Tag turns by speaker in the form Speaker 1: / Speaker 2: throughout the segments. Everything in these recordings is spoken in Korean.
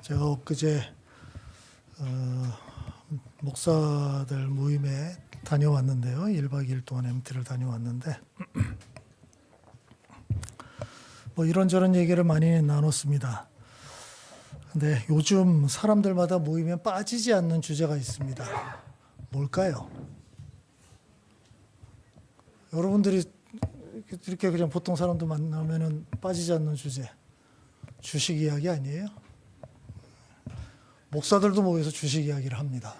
Speaker 1: 제가 엊그제 목사들 모임에 다녀왔는데요. 1박 2일 동안 MT를 다녀왔는데 뭐 이런저런 얘기를 많이 나눴습니다. 근데 요즘 사람들마다 모임에 빠지지 않는 주제가 있습니다. 뭘까요? 여러분들이 이렇게 그냥 보통 사람도 만나면은 빠지지 않는 주제, 주식 이야기 아니에요? 목사들도 모여서 주식 이야기를 합니다.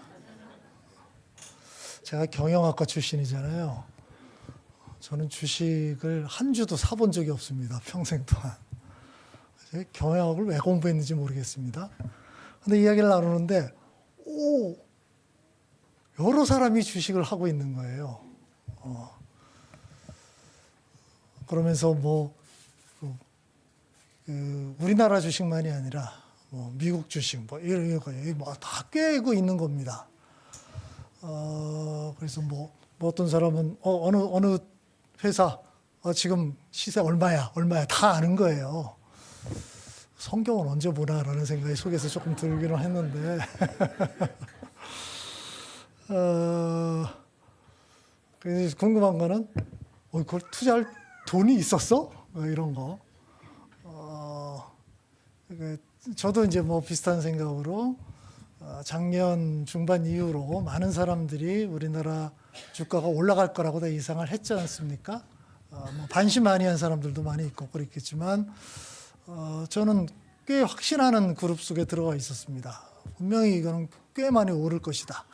Speaker 1: 제가 경영학과 출신이잖아요. 저는 주식을 한 주도 사본 적이 없습니다. 평생 동안. 경영학을 왜 공부했는지 모르겠습니다. 근데 이야기를 나누는데 여러 사람이 주식을 하고 있는 거예요. 그러면서 우리나라 주식만이 아니라 미국 주식 이런 거 다 꿰고 있는 겁니다. 그래서 어떤 사람은 어느 회사 지금 시세 얼마야 다 아는 거예요. 성경은 언제 보나라는 생각이 속에서 조금 들기는 했는데 그래서 궁금한 거는 그걸 투자할 돈이 있었어? 이런 거. 저도 이제 비슷한 생각으로 작년 중반 이후로 많은 사람들이 우리나라 주가가 올라갈 거라고 다 예상을 했지 않습니까? 반신반의한 사람들도 많이 있고 그랬겠지만 저는 꽤 확신하는 그룹 속에 들어가 있었습니다. 분명히 이거는 꽤 많이 오를 것이다.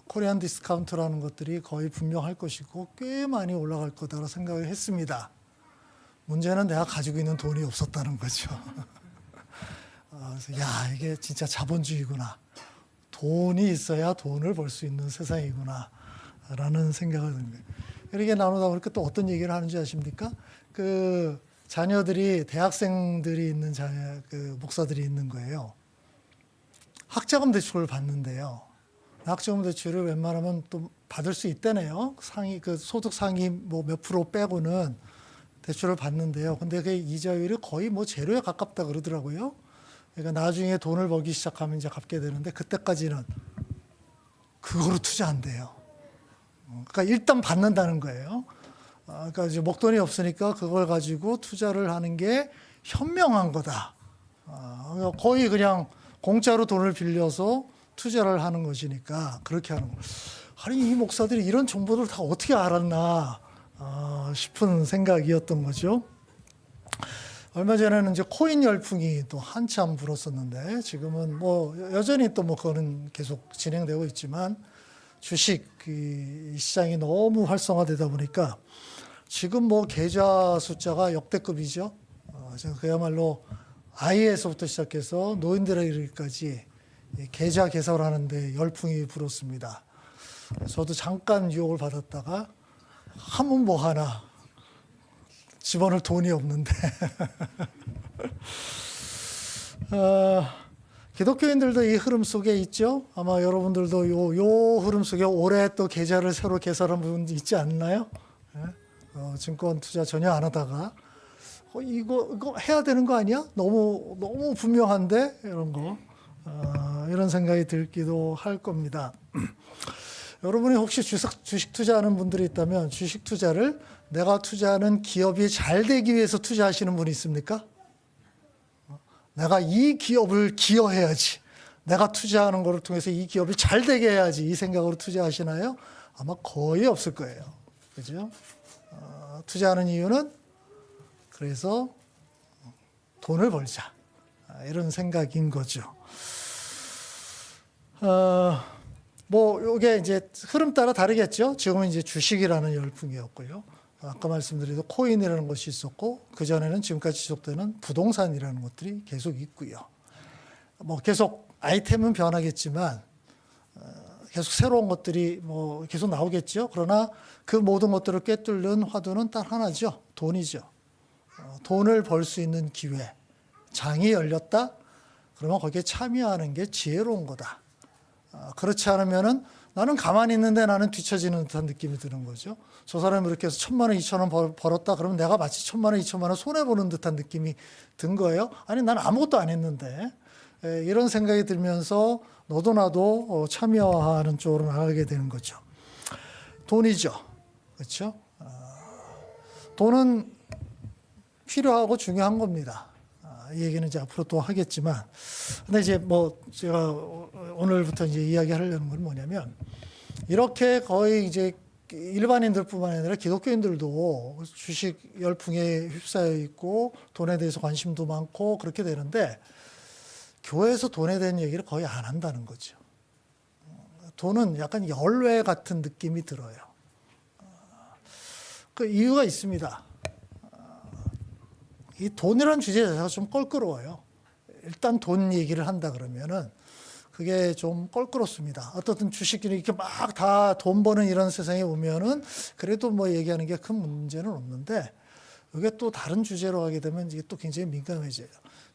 Speaker 1: 코리안 디스카운트라는 것들이 거의 분명할 것이고 꽤 많이 올라갈 거다라고 생각을 했습니다. 문제는 내가 가지고 있는 돈이 없었다는 거죠. 그래서 이게 진짜 자본주의구나. 돈이 있어야 돈을 벌 수 있는 세상이구나 라는 생각을 든 거예요. 이렇게 나누다 보니까 또 어떤 얘기를 하는지 아십니까? 자녀들이 대학생들이 있는 목사들이 있는 거예요. 학자금 대출을 받는데요. 학자금 대출을 웬만하면 또 받을 수 있다네요. 소득 상위 몇 프로 빼고는 대출을 받는데요. 근데 그 이자율이 거의 제로에 가깝다 그러더라고요. 그러니까 나중에 돈을 벌기 시작하면 이제 갚게 되는데 그때까지는 그거로 투자한대요. 그러니까 일단 받는다는 거예요. 그러니까 이제 목돈이 없으니까 그걸 가지고 투자를 하는 게 현명한 거다. 거의 그냥 공짜로 돈을 빌려서 투자를 하는 것이니까 그렇게 하는 거. 아니 이 목사들이 이런 정보를 다 어떻게 알았나 싶은 생각이었던 거죠. 얼마 전에는 이제 코인 열풍이 또 한참 불었었는데 지금은 여전히 또 그거는 계속 진행되고 있지만 주식 시장이 너무 활성화되다 보니까 지금 계좌 숫자가 역대급이죠. 그야말로 아이에서부터 시작해서 노인들에 이르기까지 계좌 개설하는데 열풍이 불었습니다. 저도 잠깐 유혹을 받았다가 하면 하나 집어넣을 돈이 없는데 기독교인들도 이 흐름 속에 있죠. 아마 여러분들도 요 흐름 속에 올해 또 계좌를 새로 개설한 분 있지 않나요? 증권 투자 전혀 안 하다가 이거 해야 되는 거 아니야? 너무 분명한데 이런 거 이런 생각이 들기도 할 겁니다. 여러분이 혹시 주식 투자하는 분들이 있다면 주식 투자를 내가 투자하는 기업이 잘 되기 위해서 투자하시는 분이 있습니까? 내가 이 기업을 기여해야지. 내가 투자하는 것을 통해서 이 기업이 잘 되게 해야지. 이 생각으로 투자하시나요? 아마 거의 없을 거예요. 그죠? 투자하는 이유는 그래서 돈을 벌자. 이런 생각인 거죠. 이게 이제 흐름 따라 다르겠죠. 지금은 이제 주식이라는 열풍이었고요. 아까 말씀드린 코인이라는 것이 있었고 그전에는 지금까지 지속되는 부동산이라는 것들이 계속 있고요. 계속 아이템은 변하겠지만 계속 새로운 것들이 계속 나오겠죠. 그러나 그 모든 것들을 꿰뚫는 화두는 딱 하나죠. 돈이죠. 돈을 벌 수 있는 기회. 장이 열렸다? 그러면 거기에 참여하는 게 지혜로운 거다. 그렇지 않으면은 나는 가만히 있는데 나는 뒤처지는 듯한 느낌이 드는 거죠. 저 사람이 이렇게 해서 1,000만 원, 2,000원 벌었다 그러면 내가 마치 1,000만 원, 2,000만 원 손해보는 듯한 느낌이 든 거예요. 아니, 나는 아무것도 안 했는데. 이런 생각이 들면서 너도 나도 참여하는 쪽으로 나가게 되는 거죠. 돈이죠. 그렇죠? 돈은 필요하고 중요한 겁니다. 이 얘기는 이제 앞으로 또 하겠지만, 근데 이제 뭐 제가 오늘부터 이제 이야기하려는 건 뭐냐면, 이렇게 거의 이제 일반인들뿐만 아니라 기독교인들도 주식 열풍에 휩싸여 있고 돈에 대해서 관심도 많고 그렇게 되는데, 교회에서 돈에 대한 얘기를 거의 안 한다는 거죠. 돈은 약간 열외 같은 느낌이 들어요. 그 이유가 있습니다. 이 돈이라는 주제 자체가 좀 껄끄러워요. 일단 돈 얘기를 한다 그러면은 그게 좀 껄끄럽습니다. 어떻든 주식이 이렇게 막 다 돈 버는 이런 세상에 오면은 그래도 뭐 얘기하는 게 큰 문제는 없는데, 이게 또 다른 주제로 하게 되면 이게 또 굉장히 민감해져요.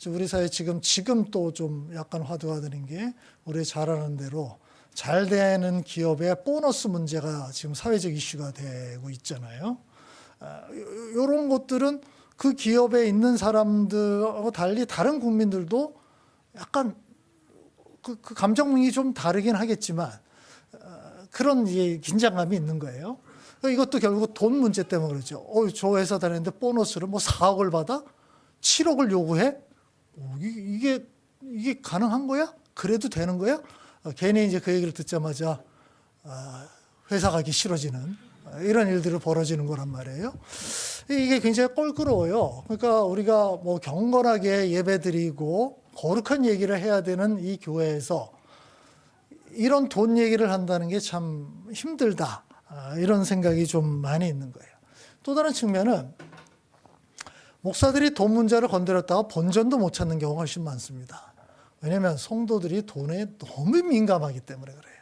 Speaker 1: 우리 사회 지금 또 좀 약간 화두가 되는 게, 우리 잘 아는 대로 잘 되는 기업의 보너스 문제가 지금 사회적 이슈가 되고 있잖아요. 이런 것들은 그 기업에 있는 사람들하고 달리 다른 국민들도 약간 그 감정이 좀 다르긴 하겠지만 그런 이제 긴장감이 있는 거예요. 이것도 결국 돈 문제 때문에 그렇죠. 저 회사 다니는데 보너스를 뭐 4억을 받아? 7억을 요구해? 이게 가능한 거야? 그래도 되는 거야? 괜히 이제 그 얘기를 듣자마자 회사 가기 싫어지는 이런 일들이 벌어지는 거란 말이에요. 이게 굉장히 껄끄러워요. 그러니까 우리가 뭐 경건하게 예배드리고 거룩한 얘기를 해야 되는 이 교회에서 이런 돈 얘기를 한다는 게 참 힘들다. 이런 생각이 좀 많이 있는 거예요. 또 다른 측면은 목사들이 돈 문제를 건드렸다가 본전도 못 찾는 경우가 훨씬 많습니다. 왜냐하면 성도들이 돈에 너무 민감하기 때문에 그래요.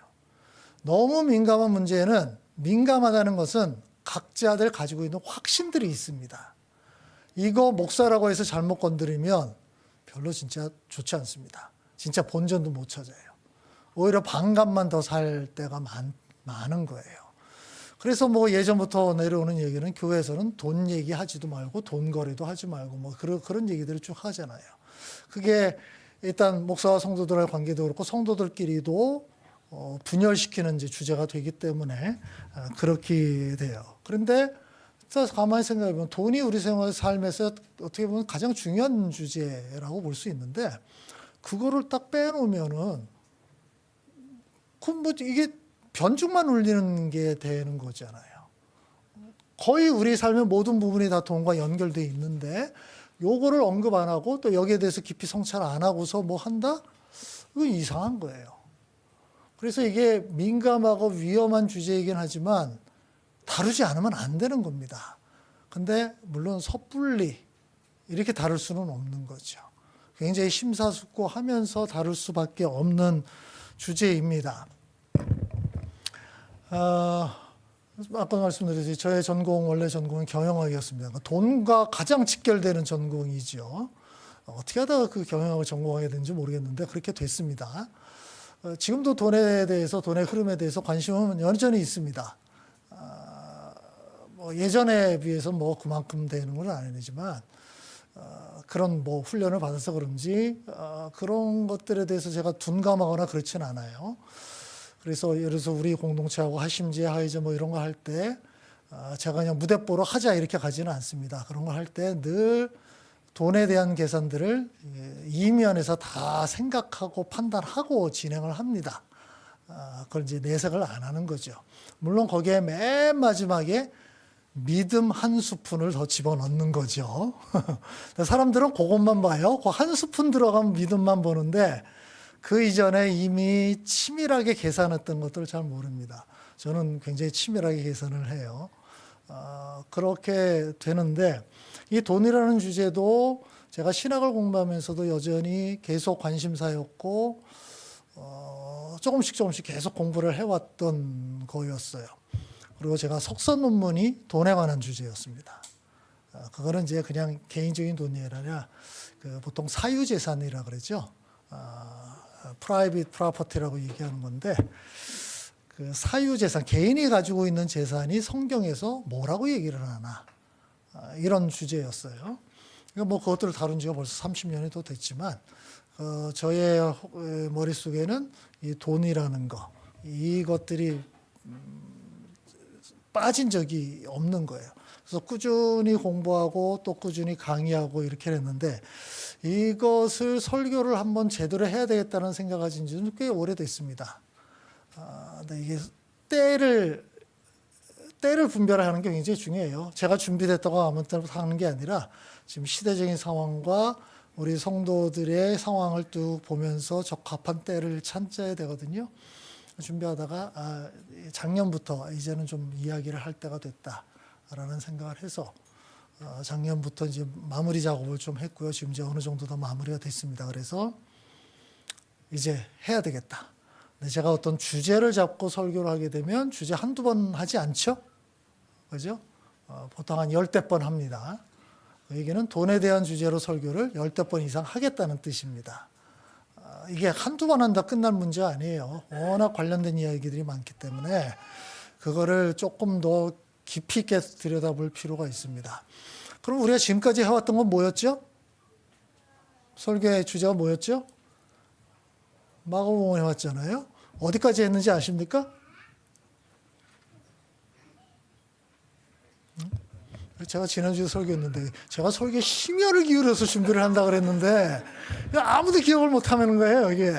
Speaker 1: 너무 민감한 문제는, 민감하다는 것은 각자들 가지고 있는 확신들이 있습니다. 이거 목사라고 해서 잘못 건드리면 별로 진짜 좋지 않습니다. 진짜 본전도 못 찾아요. 오히려 반값만 더 살 때가 많은 거예요. 그래서 뭐 예전부터 내려오는 얘기는, 교회에서는 돈 얘기하지도 말고 돈 거래도 하지 말고 뭐 그런 얘기들을 쭉 하잖아요. 그게 일단 목사와 성도들의 관계도 그렇고 성도들끼리도 분열시키는 이제 주제가 되기 때문에 그렇게 돼요. 그런데 가만히 생각해 보면 돈이 우리 삶에서 어떻게 보면 가장 중요한 주제라고 볼 수 있는데, 그거를 딱 빼놓으면은 뭐 이게 변죽만 울리는 게 되는 거잖아요. 거의 우리 삶의 모든 부분이 다 돈과 연결돼 있는데 요거를 언급 안 하고 또 여기에 대해서 깊이 성찰 안 하고서 뭐 한다? 이거 이상한 거예요. 그래서 이게 민감하고 위험한 주제이긴 하지만 다루지 않으면 안 되는 겁니다. 근데 물론 섣불리 이렇게 다룰 수는 없는 거죠. 굉장히 심사숙고하면서 다룰 수밖에 없는 주제입니다. 아까 말씀드렸듯이 저의 원래 전공은 경영학이었습니다. 돈과 가장 직결되는 전공이죠. 어떻게 하다가 그 경영학을 전공하게 됐는지 모르겠는데 그렇게 됐습니다. 지금도 돈에 대해서, 돈의 흐름에 대해서 관심은 여전히 있습니다. 뭐 예전에 비해서 뭐 그만큼 되는 건 아니지만 그런 뭐 훈련을 받아서 그런지 그런 것들에 대해서 제가 둔감하거나 그렇지는 않아요. 그래서 예를 들어서 우리 공동체하고 하심제, 하이제 뭐 이런 거 할 때 제가 그냥 무대뽀로 하자 이렇게 가지는 않습니다. 그런 거 할 때 늘 돈에 대한 계산들을 이면에서 다 생각하고 판단하고 진행을 합니다. 그걸 이제 내색을 안 하는 거죠. 물론 거기에 맨 마지막에 믿음 한 스푼을 더 집어넣는 거죠. 사람들은 그것만 봐요. 그 한 스푼 들어가면 믿음만 보는데 그 이전에 이미 치밀하게 계산했던 것들을 잘 모릅니다. 저는 굉장히 치밀하게 계산을 해요. 그렇게 되는데 이 돈이라는 주제도 제가 신학을 공부하면서도 여전히 계속 관심사였고 조금씩 계속 공부를 해왔던 거였어요. 그리고 제가 석사 논문이 돈에 관한 주제였습니다. 그거는 이제 그냥 개인적인 돈이 아니라 보통 사유재산이라 그러죠. 프라이빗 프로퍼티라고 얘기하는 건데, 그 사유재산, 개인이 가지고 있는 재산이 성경에서 뭐라고 얘기를 하나, 이런 주제였어요. 그러니까 뭐 그것들을 다룬 지가 벌써 30년이 더 됐지만 저의 머릿속에는 이 돈이라는 거, 이것들이 빠진 적이 없는 거예요. 그래서 꾸준히 공부하고 또 꾸준히 강의하고 이렇게 했는데 이것을 설교를 한번 제대로 해야 되겠다는 생각을 가진 지는 꽤 오래됐습니다. 근데 이게 때를 분별하는 게 굉장히 중요해요. 제가 준비됐다고 아무 때나 하는 게 아니라 지금 시대적인 상황과 우리 성도들의 상황을 쭉 보면서 적합한 때를 찾아야 되거든요. 준비하다가 작년부터 이제는 좀 이야기를 할 때가 됐다라는 생각을 해서 작년부터 이제 마무리 작업을 좀 했고요. 지금 이제 어느 정도 더 마무리가 됐습니다. 그래서 이제 해야 되겠다. 근데 제가 어떤 주제를 잡고 설교를 하게 되면 주제 한두 번 하지 않죠? 그죠? 보통 한 10대 번 합니다. 여기는 돈에 대한 주제로 설교를 10대 번 이상 하겠다는 뜻입니다. 이게 한두 번 한다 끝날 문제가 아니에요. 워낙 관련된 이야기들이 많기 때문에 그거를 조금 더 깊이 있게 들여다볼 필요가 있습니다. 그럼 우리가 지금까지 해왔던 건 뭐였죠? 설교의 주제가 뭐였죠? 마가복음을 해왔잖아요. 어디까지 했는지 아십니까? 제가 지난주에 설교했는데 제가 설교에 심혈을 기울여서 준비를 한다 그랬는데 아무도 기억을 못하는 거예요. 이게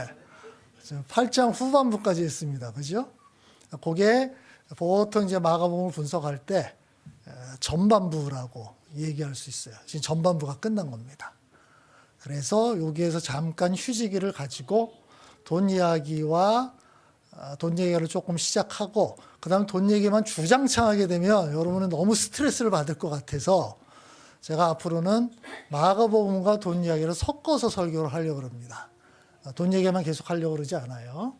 Speaker 1: 8장 후반부까지 했습니다. 그죠? 그게 보통 이제 마가복음을 분석할 때 전반부라고 얘기할 수 있어요. 지금 전반부가 끝난 겁니다. 그래서 여기에서 잠깐 휴지기를 가지고 돈 이야기를 조금 시작하고 그다음에 돈 얘기만 주장창 하게 되면 여러분은 너무 스트레스를 받을 것 같아서 제가 앞으로는 마가복음과 돈 이야기를 섞어서 설교를 하려고 합니다. 돈 얘기만 계속 하려고 그러지 않아요.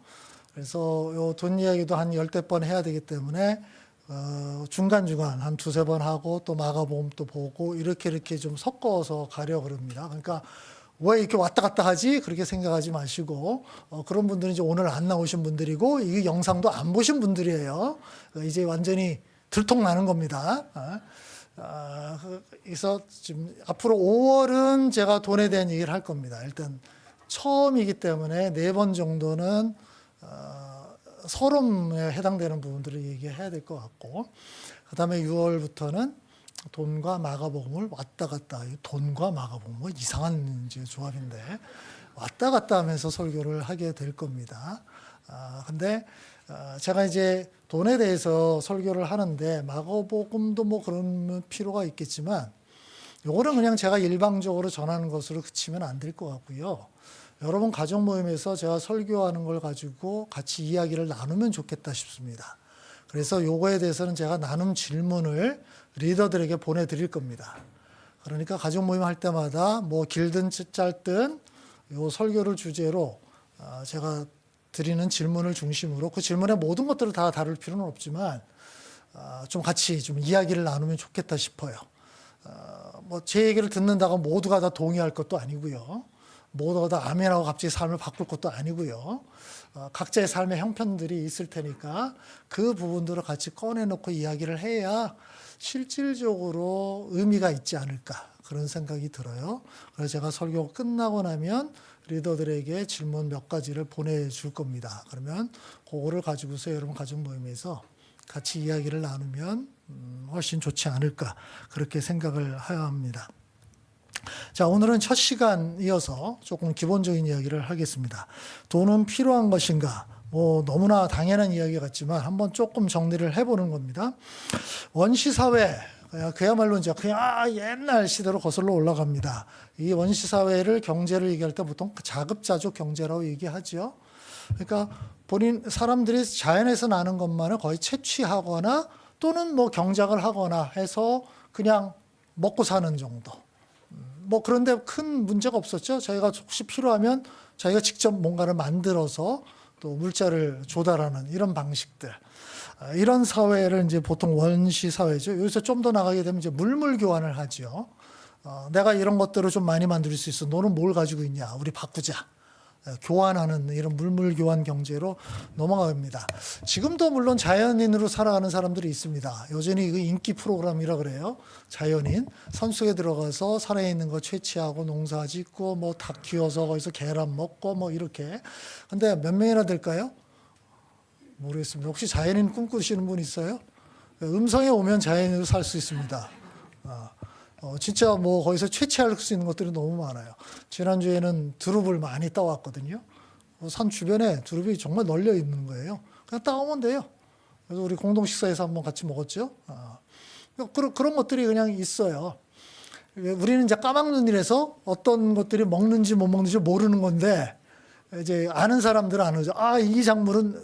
Speaker 1: 그래서 요 돈 이야기도 한 10대 번 해야 되기 때문에 중간중간 한 두세 번 하고 또 마가복음 또 보고 이렇게 좀 섞어서 가려고 합니다. 그러니까 왜 이렇게 왔다 갔다 하지? 그렇게 생각하지 마시고 그런 분들은 이제 오늘 안 나오신 분들이고 이 영상도 안 보신 분들이에요. 이제 완전히 들통나는 겁니다. 그래서 지금 앞으로 5월은 제가 돈에 대한 얘기를 할 겁니다. 일단 처음이기 때문에 4번 정도는 서론에 해당되는 부분들을 얘기해야 될 것 같고 그 다음에 6월부터는 돈과 마가복음을 왔다 갔다, 돈과 마가복음, 뭐 이상한 이제 조합인데 왔다 갔다 하면서 설교를 하게 될 겁니다. 근데 제가 이제 돈에 대해서 설교를 하는데 마가복음도 뭐 그런 필요가 있겠지만 요거는 그냥 제가 일방적으로 전하는 것으로 그치면 안 될 것 같고요. 여러분 가족 모임에서 제가 설교하는 걸 가지고 같이 이야기를 나누면 좋겠다 싶습니다. 그래서 요거에 대해서는 제가 나눔 질문을 리더들에게 보내드릴 겁니다. 그러니까 가족 모임 할 때마다 뭐 길든 짧든 요 설교를 주제로 제가 드리는 질문을 중심으로 그 질문의 모든 것들을 다 다룰 필요는 없지만 좀 같이 좀 이야기를 나누면 좋겠다 싶어요. 뭐 제 얘기를 듣는다고 모두가 다 동의할 것도 아니고요. 모두가 다 아멘하고 갑자기 삶을 바꿀 것도 아니고요. 각자의 삶의 형편들이 있을 테니까 그 부분들을 같이 꺼내놓고 이야기를 해야 실질적으로 의미가 있지 않을까 그런 생각이 들어요. 그래서 제가 설교 끝나고 나면 리더들에게 질문 몇 가지를 보내줄 겁니다. 그러면 그거를 가지고서 여러분 가족 모임에서 같이 이야기를 나누면 훨씬 좋지 않을까 그렇게 생각을 해야 합니다. 자, 오늘은 첫 시간이어서 조금 기본적인 이야기를 하겠습니다. 돈은 필요한 것인가? 뭐 너무나 당연한 이야기 같지만 한번 조금 정리를 해보는 겁니다. 원시사회, 그야말로 이제 그냥 옛날 시대로 거슬러 올라갑니다. 이 원시사회를 경제를 얘기할 때 보통 자급자족 경제라고 얘기하죠. 그러니까 사람들이 자연에서 나는 것만을 거의 채취하거나 또는 뭐 경작을 하거나 해서 그냥 먹고 사는 정도. 뭐 그런데 큰 문제가 없었죠. 저희가 혹시 필요하면 저희가 직접 뭔가를 만들어서 또 물자를 조달하는 이런 방식들. 이런 사회를 이제 보통 원시 사회죠. 여기서 좀 더 나가게 되면 이제 물물 교환을 하죠. 내가 이런 것들을 좀 많이 만들 수 있어. 너는 뭘 가지고 있냐? 우리 바꾸자. 교환하는 이런 물물 교환 경제로 넘어갑니다. 지금도 물론 자연인으로 살아가는 사람들이 있습니다. 여전히 그 인기 프로그램이라 그래요. 자연인 산속에 들어가서 살아있는 거 채취하고 농사 짓고 뭐 닭 키워서 거기서 계란 먹고 뭐 이렇게. 근데 몇 명이나 될까요? 모르겠습니다. 혹시 자연인 꿈꾸시는 분 있어요? 음성에 오면 자연인으로 살 수 있습니다. 진짜 뭐 거기서 채취할 수 있는 것들이 너무 많아요. 지난주에는 두릅을 많이 따왔거든요. 산 주변에 두릅이 정말 널려 있는 거예요. 그냥 따오면 돼요. 그래서 우리 공동 식사에서 한번 같이 먹었죠. 그런 것들이 그냥 있어요. 우리는 이제 까막눈이라서 어떤 것들이 먹는지 못 먹는지 모르는 건데 이제 아는 사람들은 아는 거죠. 이 작물은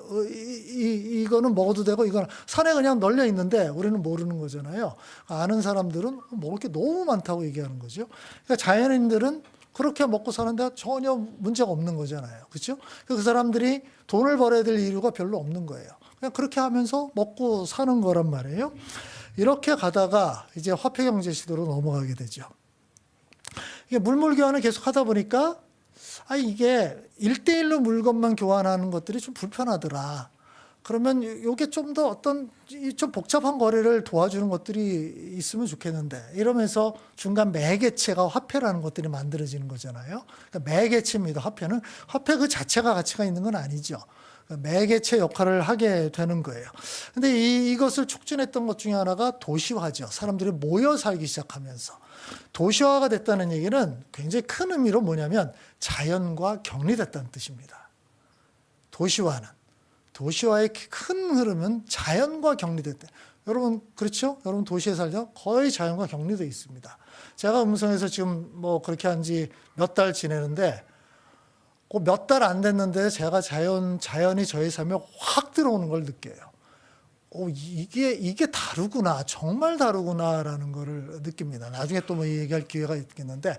Speaker 1: 이거는 먹어도 되고 이거는 산에 그냥 널려 있는데 우리는 모르는 거잖아요. 아는 사람들은 먹을 게 너무 많다고 얘기하는 거죠. 그러니까 자연인들은 그렇게 먹고 사는데 전혀 문제가 없는 거잖아요. 그렇죠? 그 사람들이 돈을 벌어야 될 이유가 별로 없는 거예요. 그냥 그렇게 하면서 먹고 사는 거란 말이에요. 이렇게 가다가 이제 화폐 경제 시대로 넘어가게 되죠. 이게 물물 교환을 계속 하다 보니까 이게 1대1로 물건만 교환하는 것들이 좀 불편하더라. 그러면 이게 좀 더 어떤 좀 복잡한 거래를 도와주는 것들이 있으면 좋겠는데 이러면서 중간 매개체가 화폐라는 것들이 만들어지는 거잖아요. 그러니까 매개체입니다. 화폐는. 화폐 그 자체가 가치가 있는 건 아니죠. 매개체 역할을 하게 되는 거예요. 근데 이것을 촉진했던 것 중에 하나가 도시화죠. 사람들이 모여 살기 시작하면서. 도시화가 됐다는 얘기는 굉장히 큰 의미로 뭐냐면 자연과 격리됐다는 뜻입니다. 도시화의 큰 흐름은 자연과 격리됐다. 여러분 그렇죠? 여러분 도시에 살죠? 거의 자연과 격리되어 있습니다. 제가 음성에서 지금 뭐 그렇게 한 지 몇 달 지내는데 몇 달 안 됐는데 제가 자연이 저희 삶에 확 들어오는 걸 느껴요. 이게 다르구나. 정말 다르구나라는 거를 느낍니다. 나중에 또 뭐 얘기할 기회가 있겠는데.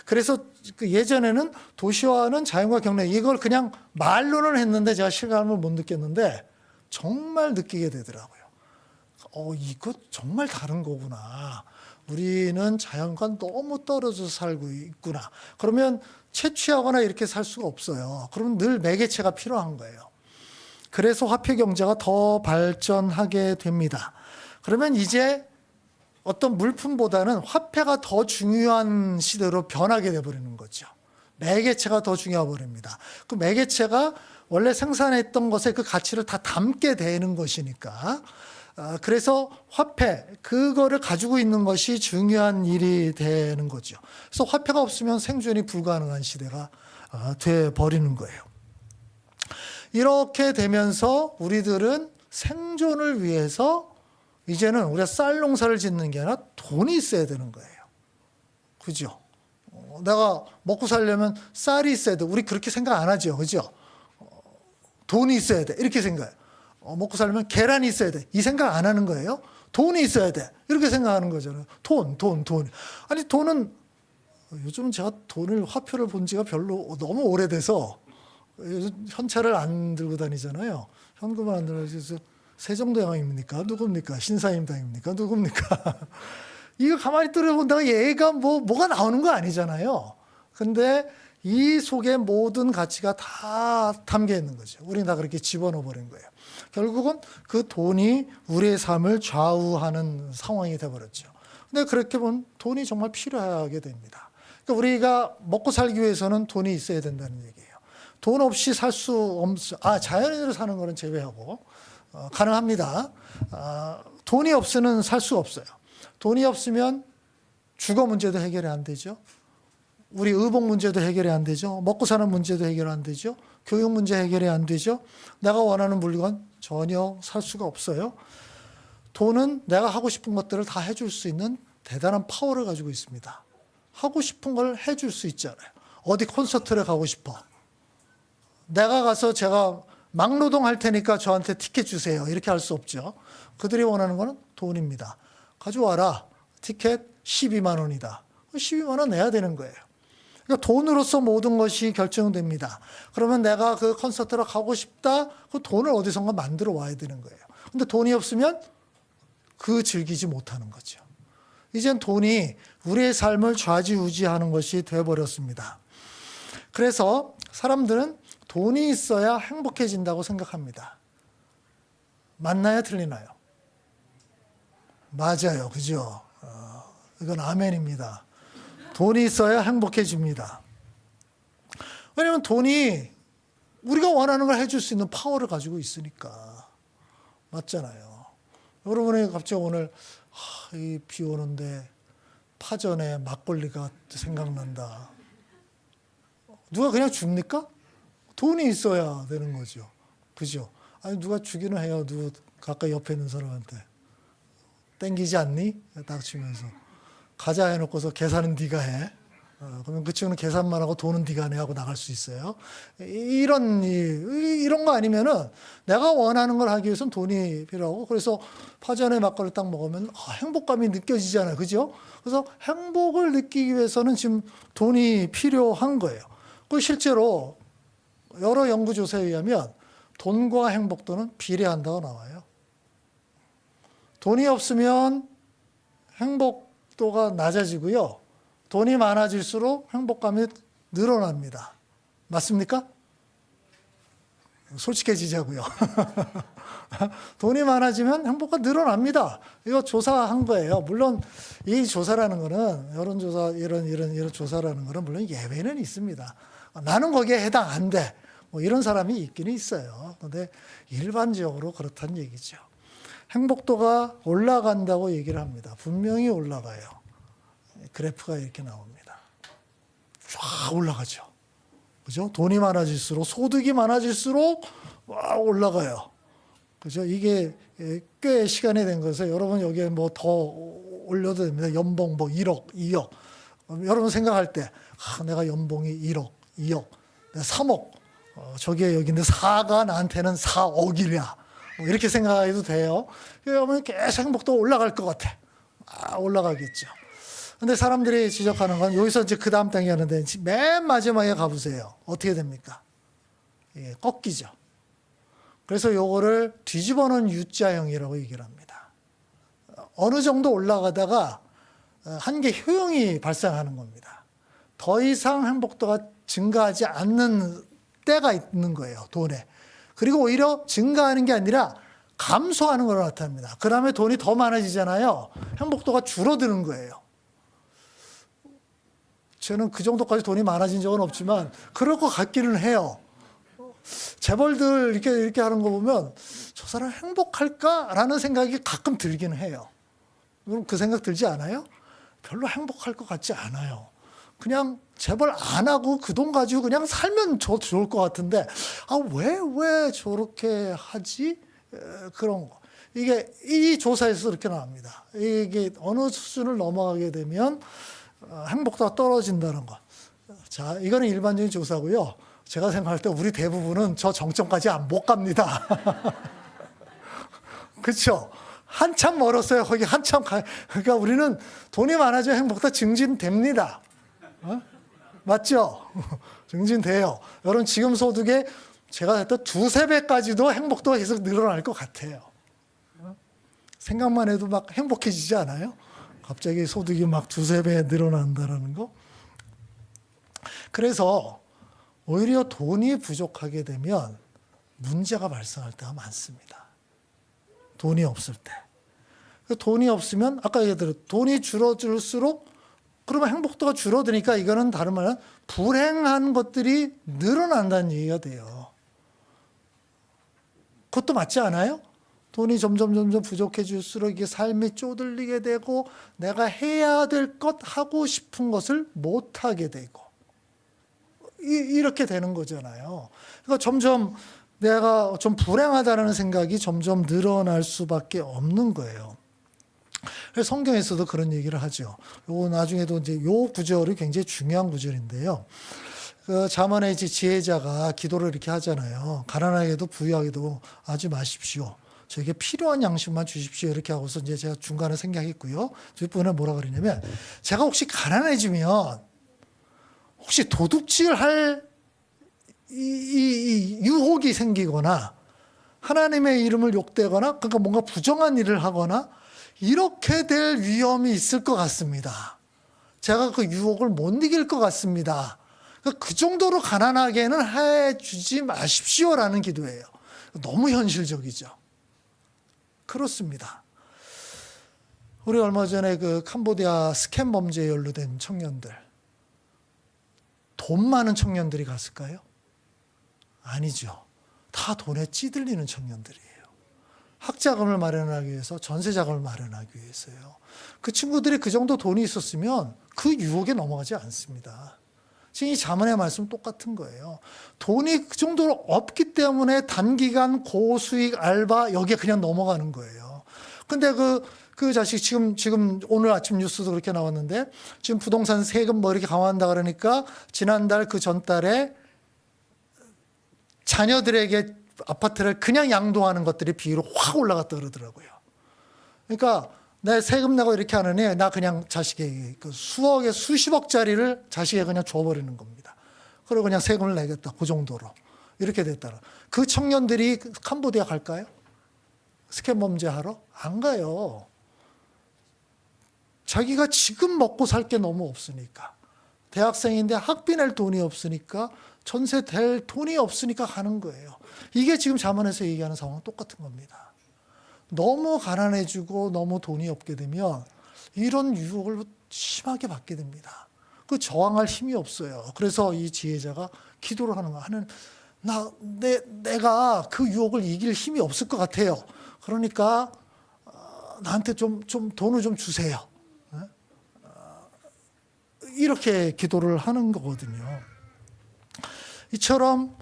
Speaker 1: 그래서 예전에는 도시화는 자연과 격리, 이걸 그냥 말로는 했는데 제가 실감을 못 느꼈는데 정말 느끼게 되더라고요. 이거 정말 다른 거구나. 우리는 자연과 너무 떨어져서 살고 있구나. 그러면 채취하거나 이렇게 살 수가 없어요. 그러면 늘 매개체가 필요한 거예요. 그래서 화폐 경제가 더 발전하게 됩니다. 그러면 이제 어떤 물품보다는 화폐가 더 중요한 시대로 변하게 되어버리는 거죠. 매개체가 더 중요해 버립니다. 그 매개체가 원래 생산했던 것의 그 가치를 다 담게 되는 것이니까. 그래서 화폐, 그거를 가지고 있는 것이 중요한 일이 되는 거죠. 그래서 화폐가 없으면 생존이 불가능한 시대가 돼버리는 거예요. 이렇게 되면서 우리들은 생존을 위해서 이제는 우리가 쌀 농사를 짓는 게 아니라 돈이 있어야 되는 거예요. 그죠? 내가 먹고 살려면 쌀이 있어야 돼. 우리 그렇게 생각 안 하죠. 그죠? 돈이 있어야 돼. 이렇게 생각해요. 먹고 살려면 계란이 있어야 돼. 이 생각 안 하는 거예요. 돈이 있어야 돼. 이렇게 생각하는 거잖아요. 돈. 아니, 돈은 요즘은 제가 화표를 본 지가 별로 너무 오래돼서 요즘 현찰을 안 들고 다니잖아요. 현금을 안 들고 다니서 세종대왕입니까? 누굽니까? 신사임당입니까? 누굽니까? 이거 가만히 들여본다가 얘가 뭐가 나오는 거 아니잖아요. 근데 이 속에 모든 가치가 다 담겨 있는 거죠. 우리는 다 그렇게 집어넣어 버린 거예요. 결국은 그 돈이 우리의 삶을 좌우하는 상황이 돼버렸죠. 근데 그렇게 보면 돈이 정말 필요하게 됩니다. 그러니까 우리가 먹고 살기 위해서는 돈이 있어야 된다는 얘기예요. 돈 없이 살 수 없어. 자연인으로 사는 거는 제외하고 가능합니다. 돈이 없으면 살 수 없어요. 돈이 없으면 주거 문제도 해결이 안 되죠. 우리 의복 문제도 해결이 안 되죠. 먹고 사는 문제도 해결 안 되죠. 교육 문제 해결이 안 되죠. 내가 원하는 물건 전혀 살 수가 없어요. 돈은 내가 하고 싶은 것들을 다 해줄 수 있는 대단한 파워를 가지고 있습니다. 하고 싶은 걸 해줄 수 있잖아요. 어디 콘서트를 가고 싶어. 내가 가서 제가 막노동 할 테니까 저한테 티켓 주세요. 이렇게 할 수 없죠. 그들이 원하는 거는 돈입니다. 가져와라. 티켓 12만 원이다. 12만 원 내야 되는 거예요. 그러니까 돈으로서 모든 것이 결정됩니다. 그러면 내가 그 콘서트를 가고 싶다. 그 돈을 어디선가 만들어 와야 되는 거예요. 근데 돈이 없으면 즐기지 못하는 거죠. 이젠 돈이 우리의 삶을 좌지우지하는 것이 되어버렸습니다. 그래서 사람들은 돈이 있어야 행복해진다고 생각합니다. 맞나요? 틀리나요? 맞아요. 그죠? 이건 아멘입니다. 돈이 있어야 행복해집니다. 왜냐하면 돈이 우리가 원하는 걸 해줄 수 있는 파워를 가지고 있으니까. 맞잖아요. 여러분이 갑자기 오늘 이 비 오는데 파전에 막걸리가 생각난다. 누가 그냥 줍니까? 돈이 있어야 되는 거죠. 그죠? 아니 누가 주기는 해요. 누구 가까이 옆에 있는 사람한테. 땡기지 않니? 딱 치면서. 가자 해놓고서 계산은 네가 해. 그러면 그 친구는 계산만 하고 돈은 네가 내 하고 나갈 수 있어요. 이런 거 아니면은 내가 원하는 걸 하기 위해서는 돈이 필요하고, 그래서 파전에 막걸리 딱 먹으면 행복감이 느껴지잖아요. 그죠? 그래서 행복을 느끼기 위해서는 지금 돈이 필요한 거예요. 그 실제로 여러 연구조사에 의하면 돈과 행복도는 비례한다고 나와요. 돈이 없으면 행복도가 낮아지고요. 돈이 많아질수록 행복감이 늘어납니다. 맞습니까? 솔직해지자고요. 돈이 많아지면 행복감 늘어납니다. 이거 조사한 거예요. 물론 이 조사라는 거는 여론조사 이런 조사라는 거는 물론 예외는 있습니다. 나는 거기에 해당 안 돼. 뭐 이런 사람이 있기는 있어요. 그런데 일반적으로 그렇다는 얘기죠. 행복도가 올라간다고 얘기를 합니다. 분명히 올라가요. 그래프가 이렇게 나옵니다. 쫙 올라가죠. 그죠? 돈이 많아질수록, 소득이 많아질수록 막 올라가요. 그죠? 이게 꽤 시간이 된 거라서 여러분 여기에 뭐 더 올려도 됩니다. 연봉 뭐 1억, 2억. 여러분 생각할 때, 내가 연봉이 1억, 2억, 내가 3억. 저게 여기인데 4가 나한테는 4억이랴. 뭐 이렇게 생각해도 돼요. 그러면 계속 행복도 올라갈 것 같아. 올라가겠죠. 근데 사람들이 지적하는 건 여기서 이제 그 다음 단계 하는데 맨 마지막에 가보세요. 어떻게 됩니까? 예, 꺾이죠. 그래서 요거를 뒤집어 놓은 U자형이라고 얘기를 합니다. 어느 정도 올라가다가 한계 효용이 발생하는 겁니다. 더 이상 행복도가 증가하지 않는 때가 있는 거예요. 돈에. 그리고 오히려 증가하는 게 아니라 감소하는 걸로 나타납니다. 그 다음에 돈이 더 많아지잖아요. 행복도가 줄어드는 거예요. 저는 그 정도까지 돈이 많아진 적은 없지만 그럴 것 같기는 해요. 재벌들 이렇게 하는 거 보면 저 사람 행복할까라는 생각이 가끔 들기는 해요. 그럼 그 생각 들지 않아요? 별로 행복할 것 같지 않아요. 그냥 재벌 안 하고 그 돈 가지고 그냥 살면 좋을 것 같은데 왜 저렇게 하지? 그런 거. 이게 이 조사에서 이렇게 나옵니다. 이게 어느 수준을 넘어가게 되면 행복도가 떨어진다는 거. 자, 이거는 일반적인 조사고요. 제가 생각할 때 우리 대부분은 저 정점까지 못 갑니다. 그렇죠? 한참 멀었어요. 거기 한참 그러니까 우리는 돈이 많아져 행복도 증진됩니다. 맞죠? 증진돼요. 여러분 지금 소득에 제가 했던 2~3배까지도 행복도가 계속 늘어날 것 같아요. 생각만 해도 막 행복해지지 않아요? 갑자기 소득이 막 2~3배 늘어난다는 거. 그래서 오히려 돈이 부족하게 되면 문제가 발생할 때가 많습니다. 돈이 없을 때. 돈이 없으면 아까 얘기했듯이 돈이 줄어들수록 그러면 행복도가 줄어드니까 이거는 다른 말은 불행한 것들이 늘어난다는 얘기가 돼요. 그것도 맞지 않아요? 돈이 점점 부족해질수록 이게 삶이 쪼들리게 되고 내가 해야 될 것, 하고 싶은 것을 못하게 되고 이렇게 되는 거잖아요. 그러니까 점점 내가 좀 불행하다는 생각이 점점 늘어날 수밖에 없는 거예요. 그래서 성경에서도 그런 얘기를 하죠. 요 나중에도 이제 요 구절이 굉장히 중요한 구절인데요. 그 자만의 지혜자가 기도를 이렇게 하잖아요. 가난하게도 부유하게도 하지 마십시오. 저에게 필요한 양식만 주십시오. 이렇게 하고서 이제 제가 중간에 생각했고요. 뒷부분에 뭐라 그러냐면 제가 혹시 가난해지면 혹시 도둑질 할 이 유혹이 생기거나 하나님의 이름을 욕되거나 그러니까 뭔가 부정한 일을 하거나 이렇게 될 위험이 있을 것 같습니다. 제가 그 유혹을 못 이길 것 같습니다. 그 정도로 가난하게는 해주지 마십시오라는 기도예요. 너무 현실적이죠. 그렇습니다. 우리 얼마 전에 그 캄보디아 스캠 범죄에 연루된 청년들, 돈 많은 청년들이 갔을까요? 아니죠. 다 돈에 찌들리는 청년들이에요. 학자금을 마련하기 위해서, 전세자금을 마련하기 위해서요. 그 친구들이 그 정도 돈이 있었으면 그 유혹에 넘어가지 않습니다. 지금 이 자문의 말씀은 똑같은 거예요. 돈이 그 정도로 없기 때문에 단기간 고수익 알바 여기에 그냥 넘어가는 거예요. 근데 그 자식 지금 오늘 아침 뉴스도 그렇게 나왔는데 지금 부동산 세금 뭐 이렇게 강화한다 그러니까 지난달 그 전달에 자녀들에게 아파트를 그냥 양도하는 것들이 비율이 확 올라갔다 그러더라고요. 그러니까 내 세금 내고 이렇게 하느니 나 그냥 자식에게 그 수억에 수십억짜리를 자식에게 그냥 줘버리는 겁니다. 그리고 그냥 세금을 내겠다. 그 정도로. 이렇게 됐다라. 그 청년들이 캄보디아 갈까요? 스캠 범죄 하러? 안 가요. 자기가 지금 먹고 살 게 너무 없으니까. 대학생인데 학비 낼 돈이 없으니까 전세 댈 돈이 없으니까 가는 거예요. 이게 지금 자문에서 얘기하는 상황은 똑같은 겁니다. 너무 가난해지고 너무 돈이 없게 되면 이런 유혹을 심하게 받게 됩니다. 그 저항할 힘이 없어요. 그래서 이 지혜자가 기도를 하는 거야. 내가 그 유혹을 이길 힘이 없을 것 같아요. 그러니까 나한테 좀 돈을 좀 주세요. 이렇게 기도를 하는 거거든요. 이처럼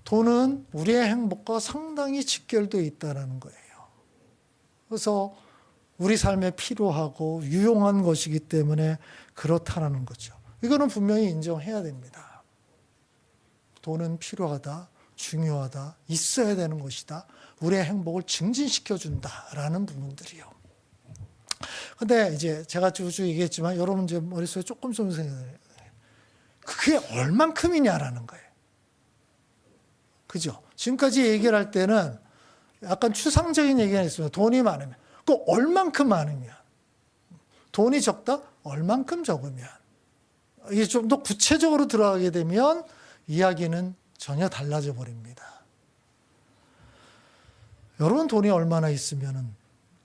Speaker 1: 돈은 우리의 행복과 상당히 직결되어 있다는 거예요. 그래서 우리 삶에 필요하고 유용한 것이기 때문에 그렇다는 거죠. 이거는 분명히 인정해야 됩니다. 돈은 필요하다, 중요하다, 있어야 되는 것이다. 우리의 행복을 증진시켜준다라는 부분들이요. 근데 이제 제가 쭉 얘기했지만 여러분 이제 머릿속에 조금 좀 생각해요. 그게 얼만큼이냐라는 거예요. 그죠? 지금까지 얘기를 할 때는 약간 추상적인 얘기가 있습니다. 돈이 많으면. 그 얼만큼 많으면. 돈이 적다? 얼만큼 적으면. 이게 좀 더 구체적으로 들어가게 되면 이야기는 전혀 달라져 버립니다. 여러분 돈이 얼마나 있으면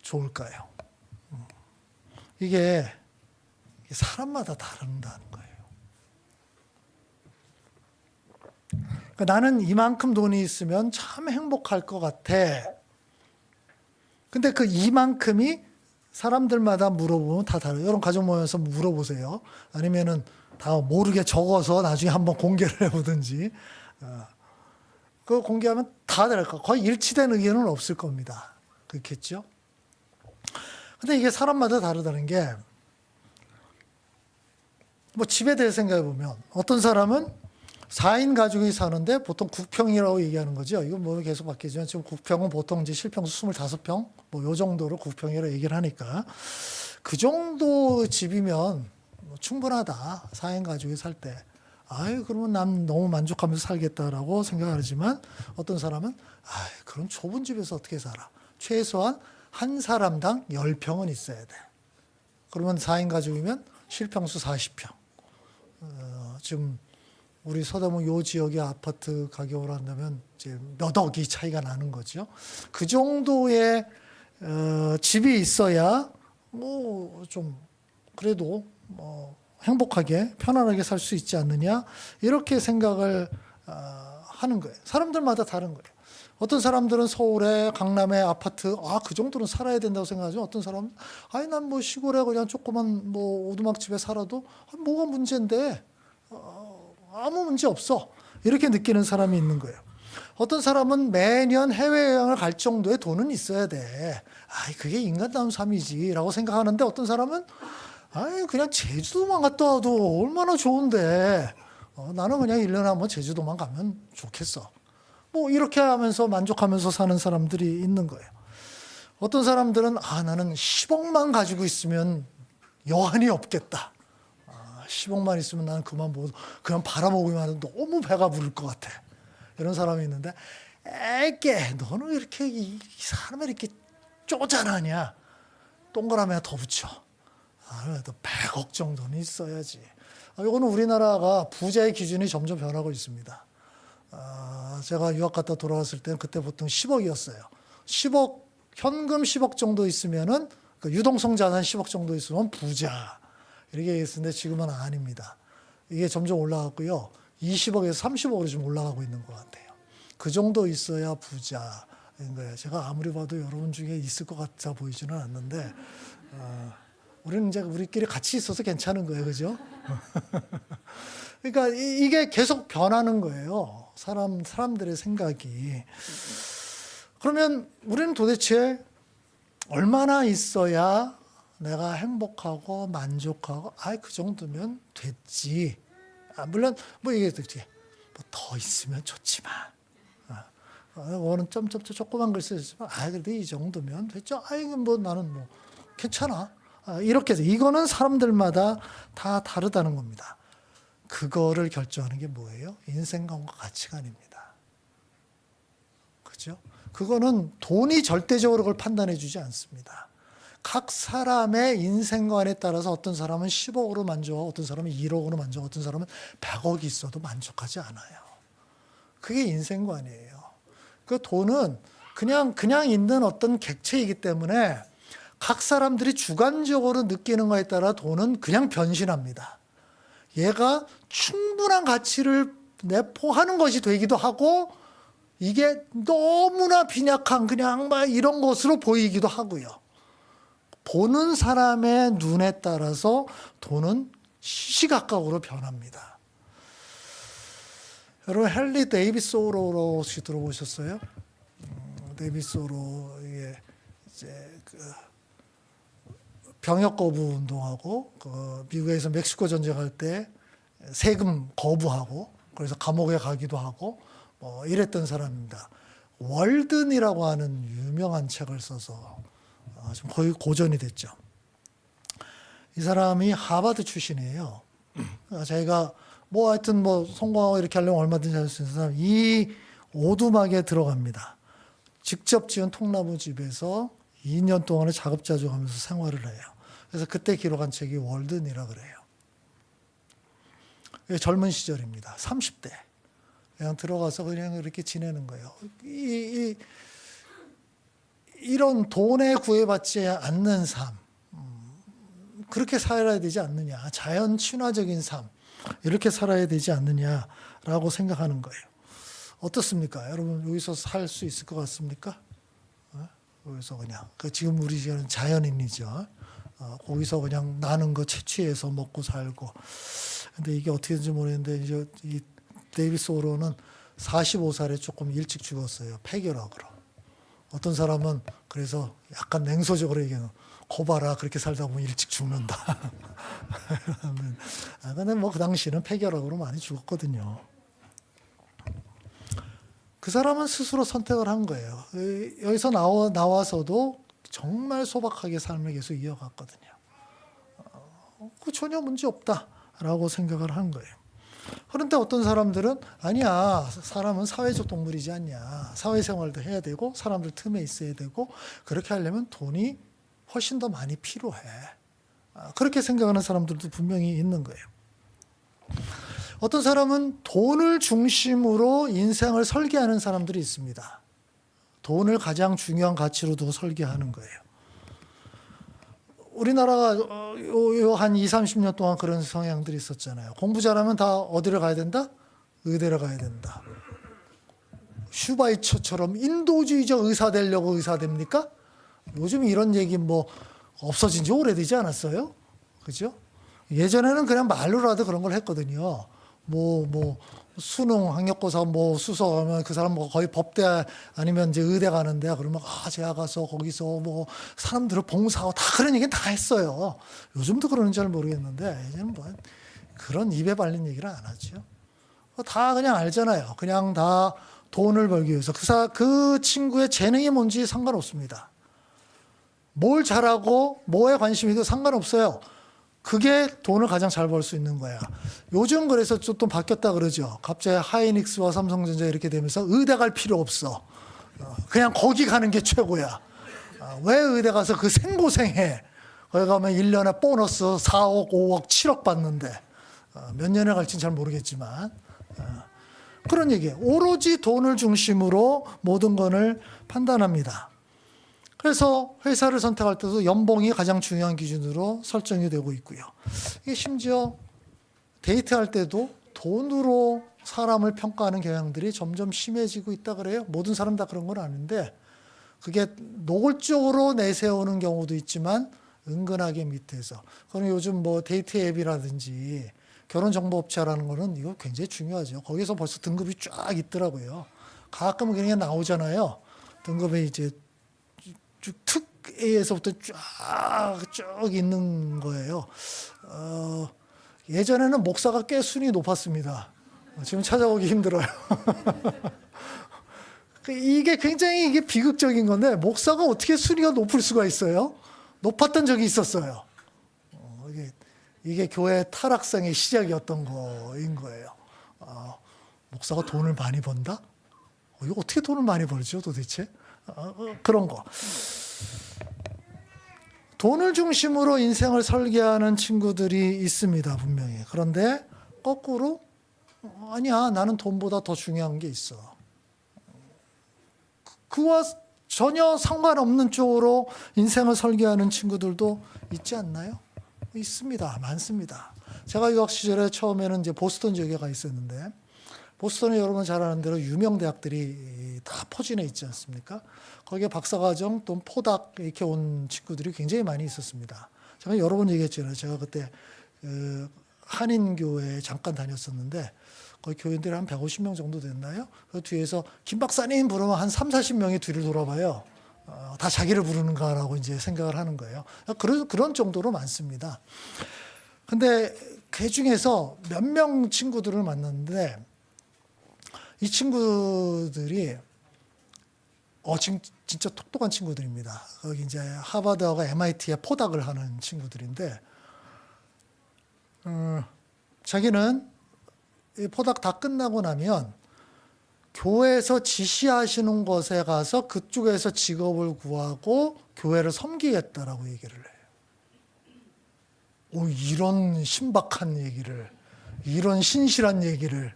Speaker 1: 좋을까요? 이게 사람마다 다른다는 거예요. 그러니까 나는 이만큼 돈이 있으면 참 행복할 것 같아. 근데 그 이만큼이 사람들마다 물어보면 다 다르요. 여러분 가족 모여서 물어보세요. 아니면은 다 모르게 적어서 나중에 한번 공개를 해보든지. 그거 공개하면 다 다를 거. 거의 일치된 의견은 없을 겁니다. 그렇겠죠? 근데 이게 사람마다 다르다는 게, 뭐 집에 대해 생각해 보면 어떤 사람은 4인 가족이 사는데 보통 국평이라고 얘기하는 거죠. 이건 뭐 계속 바뀌지만 지금 국평은 보통 이제 실평수 25평 뭐 요 정도로 국평이라고 얘기를 하니까 그 정도 집이면 뭐 충분하다. 4인 가족이 살 때. 아유, 그러면 난 너무 만족하면서 살겠다라고 생각하지만 어떤 사람은 그럼 좁은 집에서 어떻게 살아? 최소한 한 사람당 10평은 있어야 돼. 그러면 4인 가족이면 실평수 40평. 지금 우리 서대문 요 지역의 아파트 가격으로 한다면 이제 몇 억이 차이가 나는 거죠. 그 정도의 집이 있어야 뭐 좀 그래도 뭐 행복하게 편안하게 살 수 있지 않느냐 이렇게 생각을 하는 거예요. 사람들마다 다른 거예요. 어떤 사람들은 서울에 강남에 아파트 그 정도는 살아야 된다고 생각하죠. 어떤 사람은 난 뭐 시골에 그냥 조그만 뭐 오두막집에 살아도 뭐가 문제인데 아무 문제 없어 이렇게 느끼는 사람이 있는 거예요. 어떤 사람은 매년 해외여행을 갈 정도의 돈은 있어야 돼. 그게 인간다운 삶이지라고 생각하는데 어떤 사람은 그냥 제주도만 갔다 와도 얼마나 좋은데 나는 그냥 1년에 한번 제주도만 가면 좋겠어. 뭐 이렇게 하면서 만족하면서 사는 사람들이 있는 거예요. 어떤 사람들은 나는 10억만 가지고 있으면 여한이 없겠다. 10억만 있으면 나는 그냥 바라보기만 해도 너무 배가 부를 것 같아. 이런 사람이 있는데 에게 너는 왜 이렇게 이 사람을 이렇게 쪼잔하냐. 동그라미 하나 더 붙여. 그래도 100억 정도는 있어야지. 이거는 우리나라가 부자의 기준이 점점 변하고 있습니다. 제가 유학 갔다 돌아왔을 때는 그때 보통 10억이었어요. 10억, 현금 10억 정도 있으면은, 그 유동성 자산 10억 정도 있으면 부자. 이렇게 얘기했는데 지금은 아닙니다. 이게 점점 올라갔고요. 20억에서 30억으로 지금 올라가고 있는 것 같아요. 그 정도 있어야 부자인 거예요. 제가 아무리 봐도 여러분 중에 있을 것 같아 보이지는 않는데, 우리는 이제 우리끼리 같이 있어서 괜찮은 거예요. 그죠? 그러니까 이게 계속 변하는 거예요. 사람들의 생각이. 그러면 우리는 도대체 얼마나 있어야 내가 행복하고 만족하고, 그 정도면 됐지. 물론, 이게 더 있으면 좋지만. 오는 점점점 조그만 글 쓰지만, 그래도 이 정도면 됐죠. 나는 괜찮아. 이렇게 해서 이거는 사람들마다 다 다르다는 겁니다. 그거를 결정하는 게 뭐예요? 인생관과 가치관입니다. 그죠? 그거는 돈이 절대적으로 그걸 판단해 주지 않습니다. 각 사람의 인생관에 따라서 어떤 사람은 10억으로 만족하고 어떤 사람은 1억으로 만족하고 어떤 사람은 100억이 있어도 만족하지 않아요. 그게 인생관이에요. 그 돈은 그냥 있는 어떤 객체이기 때문에 각 사람들이 주관적으로 느끼는 거에 따라 돈은 그냥 변신합니다. 얘가 충분한 가치를 내포하는 것이 되기도 하고 이게 너무나 빈약한 그냥 이런 것으로 보이기도 하고요. 보는 사람의 눈에 따라서 돈은 시시각각으로 변합니다. 여러분 헨리 데이비드 소로 혹시 들어보셨어요? 데이비드 소로 이게 이제 병역 거부 운동하고 미국에서 멕시코 전쟁할 때 세금 거부하고 그래서 감옥에 가기도 하고 이랬던 사람입니다. 월든이라고 하는 유명한 책을 써서 좀 거의 고전이 됐죠. 이 사람이 하버드 출신이에요. 자기가 하여튼 성공하고 이렇게 하려면 얼마든지 할 수 있는 사람, 이 오두막에 들어갑니다. 직접 지은 통나무 집에서 2년 동안을 작업자족하면서 생활을 해요. 그래서 그때 기록한 책이 월든이라 그래요. 젊은 시절입니다. 30대. 그냥 들어가서 그냥 이렇게 지내는 거예요. 이런 돈에 구애받지 않는 삶, 그렇게 살아야 되지 않느냐. 자연 친화적인 삶, 이렇게 살아야 되지 않느냐라고 생각하는 거예요. 어떻습니까? 여러분 여기서 살 수 있을 것 같습니까? 거기서 그냥 지금 우리 지금 자연인이죠. 거기서 그냥 나는 거 채취해서 먹고 살고. 근데 이게 어떻게 된지 모르겠는데 이제 이 데이비드 소로는 45살에 조금 일찍 죽었어요. 폐결핵으로. 어떤 사람은 그래서 약간 냉소적으로 얘기해요. 거봐라 그렇게 살다 보면 일찍 죽는다. 근데 그 당시는 폐결핵으로 많이 죽었거든요. 그 사람은 스스로 선택을 한 거예요. 여기서 나와서도 정말 소박하게 삶을 계속 이어갔거든요. 전혀 문제 없다라고 생각을 한 거예요. 그런데 어떤 사람들은 아니야, 사람은 사회적 동물이지 않냐. 사회생활도 해야 되고 사람들 틈에 있어야 되고 그렇게 하려면 돈이 훨씬 더 많이 필요해. 그렇게 생각하는 사람들도 분명히 있는 거예요. 어떤 사람은 돈을 중심으로 인생을 설계하는 사람들이 있습니다. 돈을 가장 중요한 가치로 두고 설계하는 거예요. 우리나라가 한 20, 30년 동안 그런 성향들이 있었잖아요. 공부 잘하면 다 어디를 가야 된다? 의대를 가야 된다. 슈바이처처럼 인도주의적 의사 되려고 의사 됩니까? 요즘 이런 얘기 없어진 지 오래되지 않았어요? 그죠? 예전에는 그냥 말로라도 그런 걸 했거든요. 수능, 학력고사, 수석하면 그 사람 거의 법대 아니면 이제 의대 가는데 그러면 제가 가서 거기서 사람들을 봉사하고 다 그런 얘기는 다 했어요. 요즘도 그러는지 잘 모르겠는데 예전엔 그런 입에 발린 얘기를 안 하죠. 다 그냥 알잖아요. 그냥 다 돈을 벌기 위해서 그 친구의 재능이 뭔지 상관없습니다. 뭘 잘하고 뭐에 관심이 있고 상관없어요. 그게 돈을 가장 잘 벌 수 있는 거야. 요즘 그래서 좀 바뀌었다 그러죠. 갑자기 하이닉스와 삼성전자 이렇게 되면서 의대 갈 필요 없어. 그냥 거기 가는 게 최고야. 왜 의대 가서 그 생고생해. 거기 가면 1년에 보너스 4억, 5억, 7억 받는데. 몇 년에 갈지는 잘 모르겠지만 그런 얘기예요. 오로지 돈을 중심으로 모든 것을 판단합니다. 그래서 회사를 선택할 때도 연봉이 가장 중요한 기준으로 설정이 되고 있고요. 이게 심지어 데이트할 때도 돈으로 사람을 평가하는 경향들이 점점 심해지고 있다 그래요. 모든 사람 다 그런 건 아닌데 그게 노골적으로 내세우는 경우도 있지만 은근하게 밑에서. 그럼 요즘 뭐 데이트 앱이라든지 결혼정보업체라는 거는 이거 굉장히 중요하죠. 거기서 벌써 등급이 쫙 있더라고요. 가끔은 그냥 나오잖아요. 등급이 이제 쭉 A에서부터 쭉 있는 거예요. 예전에는 목사가 꽤 순위 높았습니다. 지금 찾아오기 힘들어요. 이게 굉장히 이게 비극적인 건데 목사가 어떻게 순위가 높을 수가 있어요? 높았던 적이 있었어요. 이게 교회 타락성의 시작이었던 거인 거예요. 목사가 돈을 많이 번다? 이거 어떻게 돈을 많이 벌죠 도대체? 그런 거. 돈을 중심으로 인생을 설계하는 친구들이 있습니다, 분명히. 그런데 거꾸로 아니야, 나는 돈보다 더 중요한 게 있어. 그와 전혀 상관없는 쪽으로 인생을 설계하는 친구들도 있지 않나요? 있습니다. 많습니다. 제가 유학 시절에 처음에는 이제 보스턴 지역에 가 있었는데 보스턴에 여러분 잘 아는 대로 유명 대학들이 다 포진해 있지 않습니까? 거기에 박사과정 또 포닥 이렇게 온 친구들이 굉장히 많이 있었습니다. 제가 여러 번 얘기했잖아요. 제가 그때 한인교회에 잠깐 다녔었는데 거기 교인들이 한 150명 정도 됐나요? 그 뒤에서 김 박사님 부르면 한 3, 40명이 뒤를 돌아봐요. 다 자기를 부르는가라고 이제 생각을 하는 거예요. 그런 정도로 많습니다. 근데 그 중에서 몇 명 친구들을 만났는데 이 친구들이 진짜 똑똑한 친구들입니다. 거기 이제 하버드하고 MIT에 포닥을 하는 친구들인데 자기는 이 포닥 다 끝나고 나면 교회에서 지시하시는 곳에 가서 그쪽에서 직업을 구하고 교회를 섬기겠다라고 얘기를 해요. 이런 신박한 얘기를, 이런 신실한 얘기를,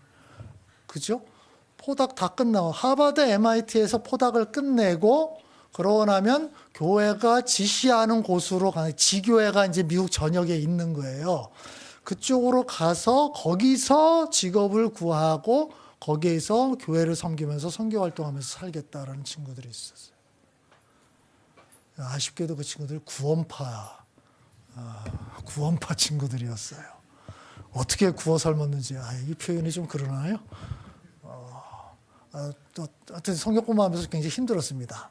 Speaker 1: 그죠? 포닥 다 끝나고 하버드 MIT에서 포닥을 끝내고 그러고 나면 교회가 지시하는 곳으로 가는 지교회가 이제 미국 전역에 있는 거예요. 그쪽으로 가서 거기서 직업을 구하고 거기에서 교회를 섬기면서 선교 활동하면서 살겠다라는 친구들이 있었어요. 아쉽게도 그 친구들 구원파 친구들이었어요. 어떻게 구워 삶았는지 이 표현이 좀 그러나요? 하여튼 성경 공부하면서 굉장히 힘들었습니다.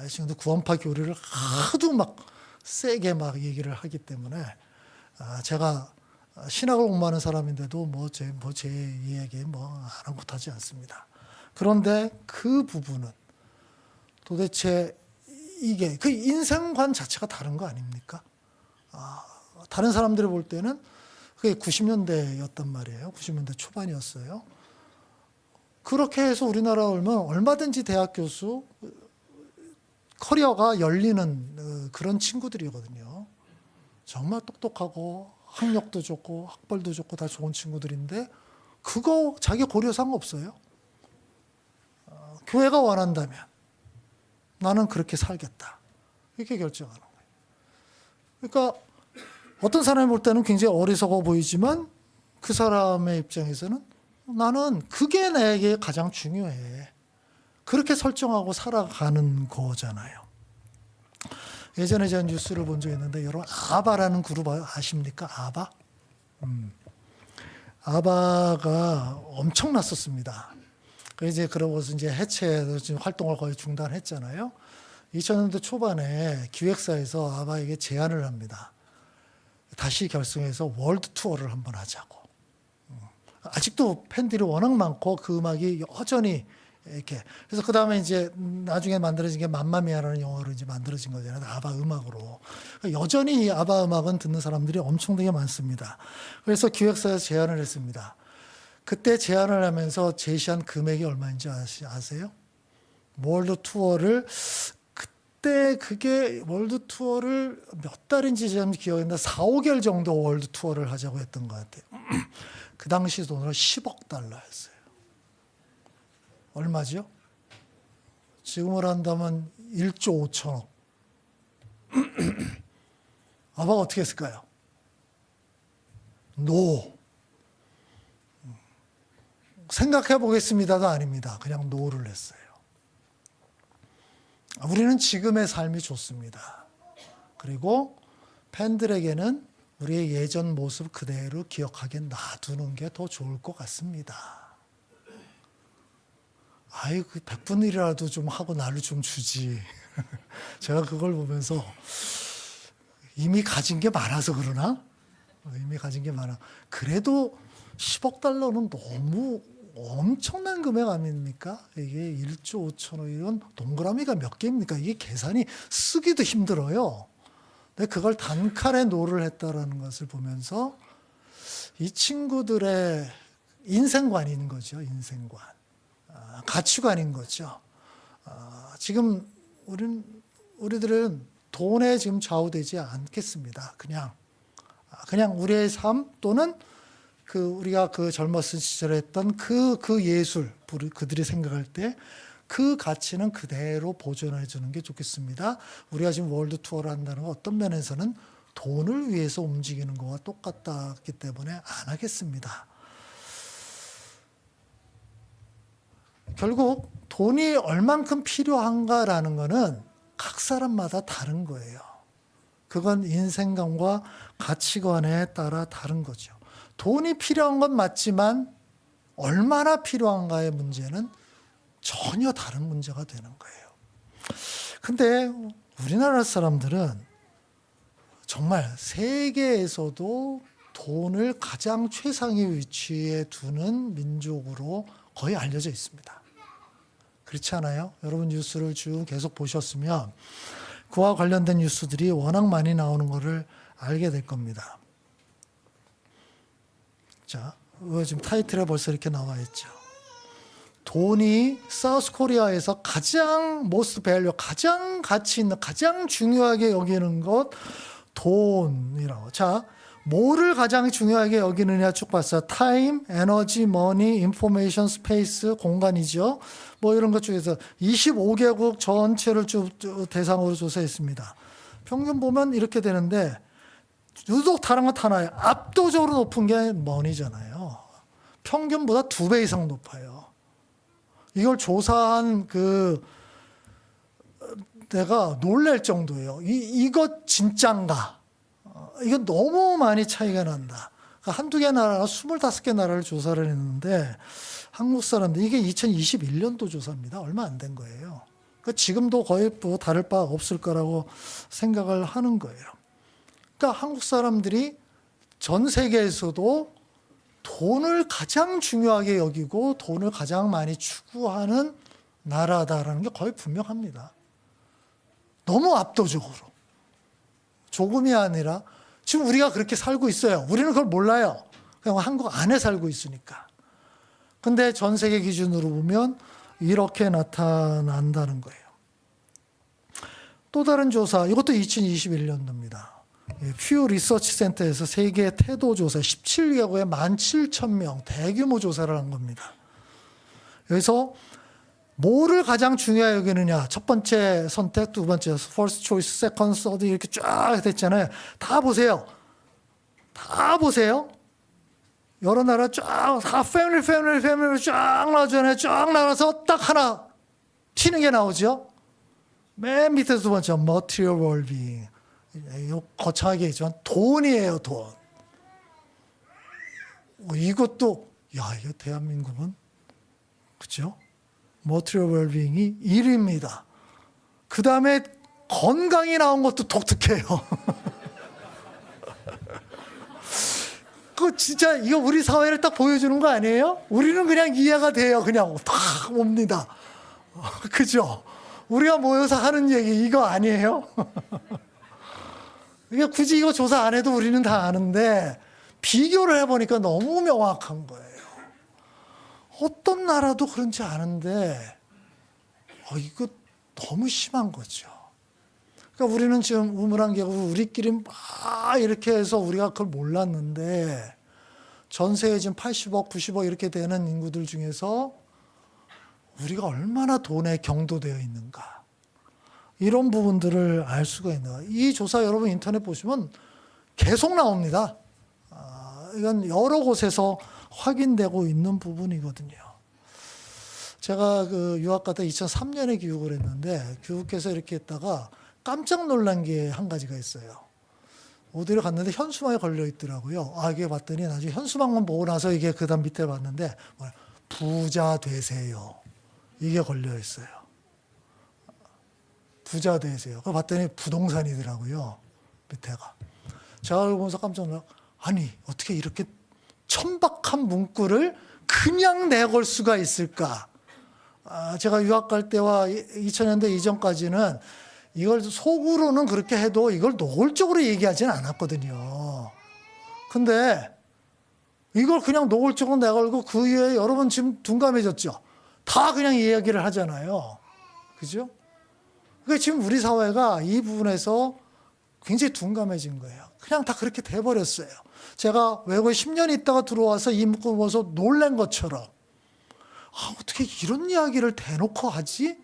Speaker 1: 이 친구들 구원파 교리를 하도 막 세게 막 얘기를 하기 때문에 제가 신학을 공부하는 사람인데도 제 이야기에 아랑곳하지 않습니다. 그런데 그 부분은 도대체 이게 그 인생관 자체가 다른 거 아닙니까? 다른 사람들이 볼 때는 그게 90년대였단 말이에요. 90년대 초반이었어요. 그렇게 해서 우리나라 오면 얼마든지 대학 교수 커리어가 열리는 그런 친구들이거든요. 정말 똑똑하고 학력도 좋고 학벌도 좋고 다 좋은 친구들인데 그거 자기 고려사항 없어요. 교회가 원한다면 나는 그렇게 살겠다. 이렇게 결정하는 거예요. 그러니까 어떤 사람이 볼 때는 굉장히 어리석어 보이지만 그 사람의 입장에서는 나는 그게 내게 가장 중요해. 그렇게 설정하고 살아가는 거잖아요. 예전에 제가 뉴스를 본 적이 있는데 여러분 아바라는 그룹 아십니까? 아바? 아바가 엄청났었습니다. 이제 그러고서 이제 해체해서 지금 활동을 거의 중단했잖아요. 2000년대 초반에 기획사에서 아바에게 제안을 합니다. 다시 결성해서 월드 투어를 한번 하자고. 아직도 팬들이 워낙 많고 그 음악이 여전히 이렇게. 그래서 그 다음에 이제 나중에 만들어진 게 맘마미아라는 영화로 이제 만들어진 거잖아요. 아바 음악으로. 여전히 이 아바 음악은 듣는 사람들이 엄청나게 많습니다. 그래서 기획사에서 제안을 했습니다. 그때 제안을 하면서 제시한 금액이 얼마인지 아세요? 월드 투어를 그때 그게 월드 투어를 몇 달인지 잘 기억이 안 나. 4, 5개월 정도 월드 투어를 하자고 했던 것 같아요. 그 당시 돈으로 10억 달러였어요. 얼마죠? 지금으로 한다면 1조 5천억. 아마가 어떻게 했을까요? 노. 생각해 보겠습니다도 아닙니다. 그냥 노를 했어요. 우리는 지금의 삶이 좋습니다. 그리고 팬들에게는 우리의 예전 모습 그대로 기억하게 놔두는 게 더 좋을 것 같습니다. 아유, 그 100분 일이라도 좀 하고 나를 좀 주지. 제가 그걸 보면서 이미 가진 게 많아서 그러나? 이미 가진 게 많아. 그래도 10억 달러는 너무 엄청난 금액 아닙니까? 이게 1조 5천억, 이건 동그라미가 몇 개입니까? 이게 계산이 쓰기도 힘들어요. 근데 그걸 단칼에 노를 했다라는 것을 보면서 이 친구들의 인생관인 거죠. 인생관. 가치관인 거죠. 지금 우리들은 돈에 지금 좌우되지 않겠습니다. 그냥 우리의 삶 또는 우리가 젊었을 시절에 했던 그 예술, 그들이 생각할 때 그 가치는 그대로 보존해 주는 게 좋겠습니다. 우리가 지금 월드 투어를 한다는 건 어떤 면에서는 돈을 위해서 움직이는 거와 똑같기 때문에 안 하겠습니다. 결국 돈이 얼만큼 필요한가라는 거는 각 사람마다 다른 거예요. 그건 인생관과 가치관에 따라 다른 거죠. 돈이 필요한 건 맞지만 얼마나 필요한가의 문제는 전혀 다른 문제가 되는 거예요. 근데 우리나라 사람들은 정말 세계에서도 돈을 가장 최상위 위치에 두는 민족으로 거의 알려져 있습니다. 그렇지 않아요? 여러분 뉴스를 쭉 계속 보셨으면 그와 관련된 뉴스들이 워낙 많이 나오는 것을 알게 될 겁니다. 자, 지금 타이틀에 벌써 이렇게 나와 있죠. 돈이 사우스 코리아에서 가장 most value, 가장 가치 있는, 가장 중요하게 여기는 것 돈이라고. 자, 뭐를 가장 중요하게 여기느냐 쭉 봤어요. 타임, 에너지, 머니, 인포메이션, 스페이스, 공간이죠. 뭐 이런 것 중에서 25개국 전체를 쭉 대상으로 조사했습니다. 평균 보면 이렇게 되는데 유독 다른 건 하나예요. 압도적으로 높은 게 머니잖아요. 평균보다 2배 이상 높아요. 이걸 조사한 내가 놀랄 정도예요. 이거 진짠가? 이거 너무 많이 차이가 난다. 한두 개 나라, 25개 나라를 조사를 했는데 한국 사람들, 이게 2021년도 조사입니다. 얼마 안 된 거예요. 그러니까 지금도 거의 뭐 다를 바 없을 거라고 생각을 하는 거예요. 그러니까 한국 사람들이 전 세계에서도 돈을 가장 중요하게 여기고 돈을 가장 많이 추구하는 나라다라는 게 거의 분명합니다. 너무 압도적으로. 조금이 아니라 지금 우리가 그렇게 살고 있어요. 우리는 그걸 몰라요. 그냥 한국 안에 살고 있으니까. 근데 전 세계 기준으로 보면 이렇게 나타난다는 거예요. 또 다른 조사, 이것도 2021년도입니다. 퓨 리서치 센터에서 세계 태도 조사 17개국에 17,000명 대규모 조사를 한 겁니다. 여기서 뭐를 가장 중요하게 여기느냐. 첫 번째 선택, 두 번째 first choice, second, third 이렇게 쫙 됐잖아요. 다 보세요. 다 보세요. 여러 나라 쫙 다 패밀리 쫙 나오잖아요. 쫙 나와서 딱 하나 튀는 게 나오죠. 맨 밑에 두 번째 material well-being. 거창하게 얘기하지만 돈이에요. 돈. 이것도 이거 대한민국은 그죠? material well-being이 1위입니다. 그 다음에 건강이 나온 것도 독특해요. 그 진짜 이거 우리 사회를 딱 보여주는 거 아니에요? 우리는 그냥 이해가 돼요. 그냥 딱 옵니다. 그죠? 우리가 모여서 하는 얘기 이거 아니에요? 이게 굳이 이거 조사 안 해도 우리는 다 아는데 비교를 해보니까 너무 명확한 거예요. 어떤 나라도 그런지 아는데 이거 너무 심한 거죠. 그러니까 우리는 지금 우물안 계곡을 우리끼리 막 이렇게 해서 우리가 그걸 몰랐는데 전 세계 지금 80억, 90억 이렇게 되는 인구들 중에서 우리가 얼마나 돈에 경도되어 있는가. 이런 부분들을 알 수가 있는 거예요. 이 조사 여러분 인터넷 보시면 계속 나옵니다. 이건 여러 곳에서 확인되고 있는 부분이거든요. 제가 그 유학 갔다 2003년에 교육을 했는데 교육해서 이렇게 했다가 깜짝 놀란 게 한 가지가 있어요. 어디를 갔는데 현수막에 걸려 있더라고요. 이게 봤더니 나중에 현수막만 보고 나서 이게 그 다음 밑에 봤는데 부자 되세요. 이게 걸려 있어요. 부자 되세요. 그거 봤더니 부동산이더라고요. 밑에가. 제가 그걸 보면서 깜짝 놀라. 아니 어떻게 이렇게 천박한 문구를 그냥 내걸 수가 있을까? 제가 유학 갈 때와 2000년대 이전까지는 이걸 속으로는 그렇게 해도 이걸 노골적으로 얘기하지는 않았거든요. 근데 이걸 그냥 노골적으로 내걸고 그 이후에 여러분 지금 둔감해졌죠? 다 그냥 이야기를 하잖아요. 그죠? 그러니까 지금 우리 사회가 이 부분에서 굉장히 둔감해진 거예요. 그냥 다 그렇게 돼버렸어요. 제가 외국에 10년 있다가 들어와서 이 문구 보면서 놀란 것처럼 어떻게 이런 이야기를 대놓고 하지?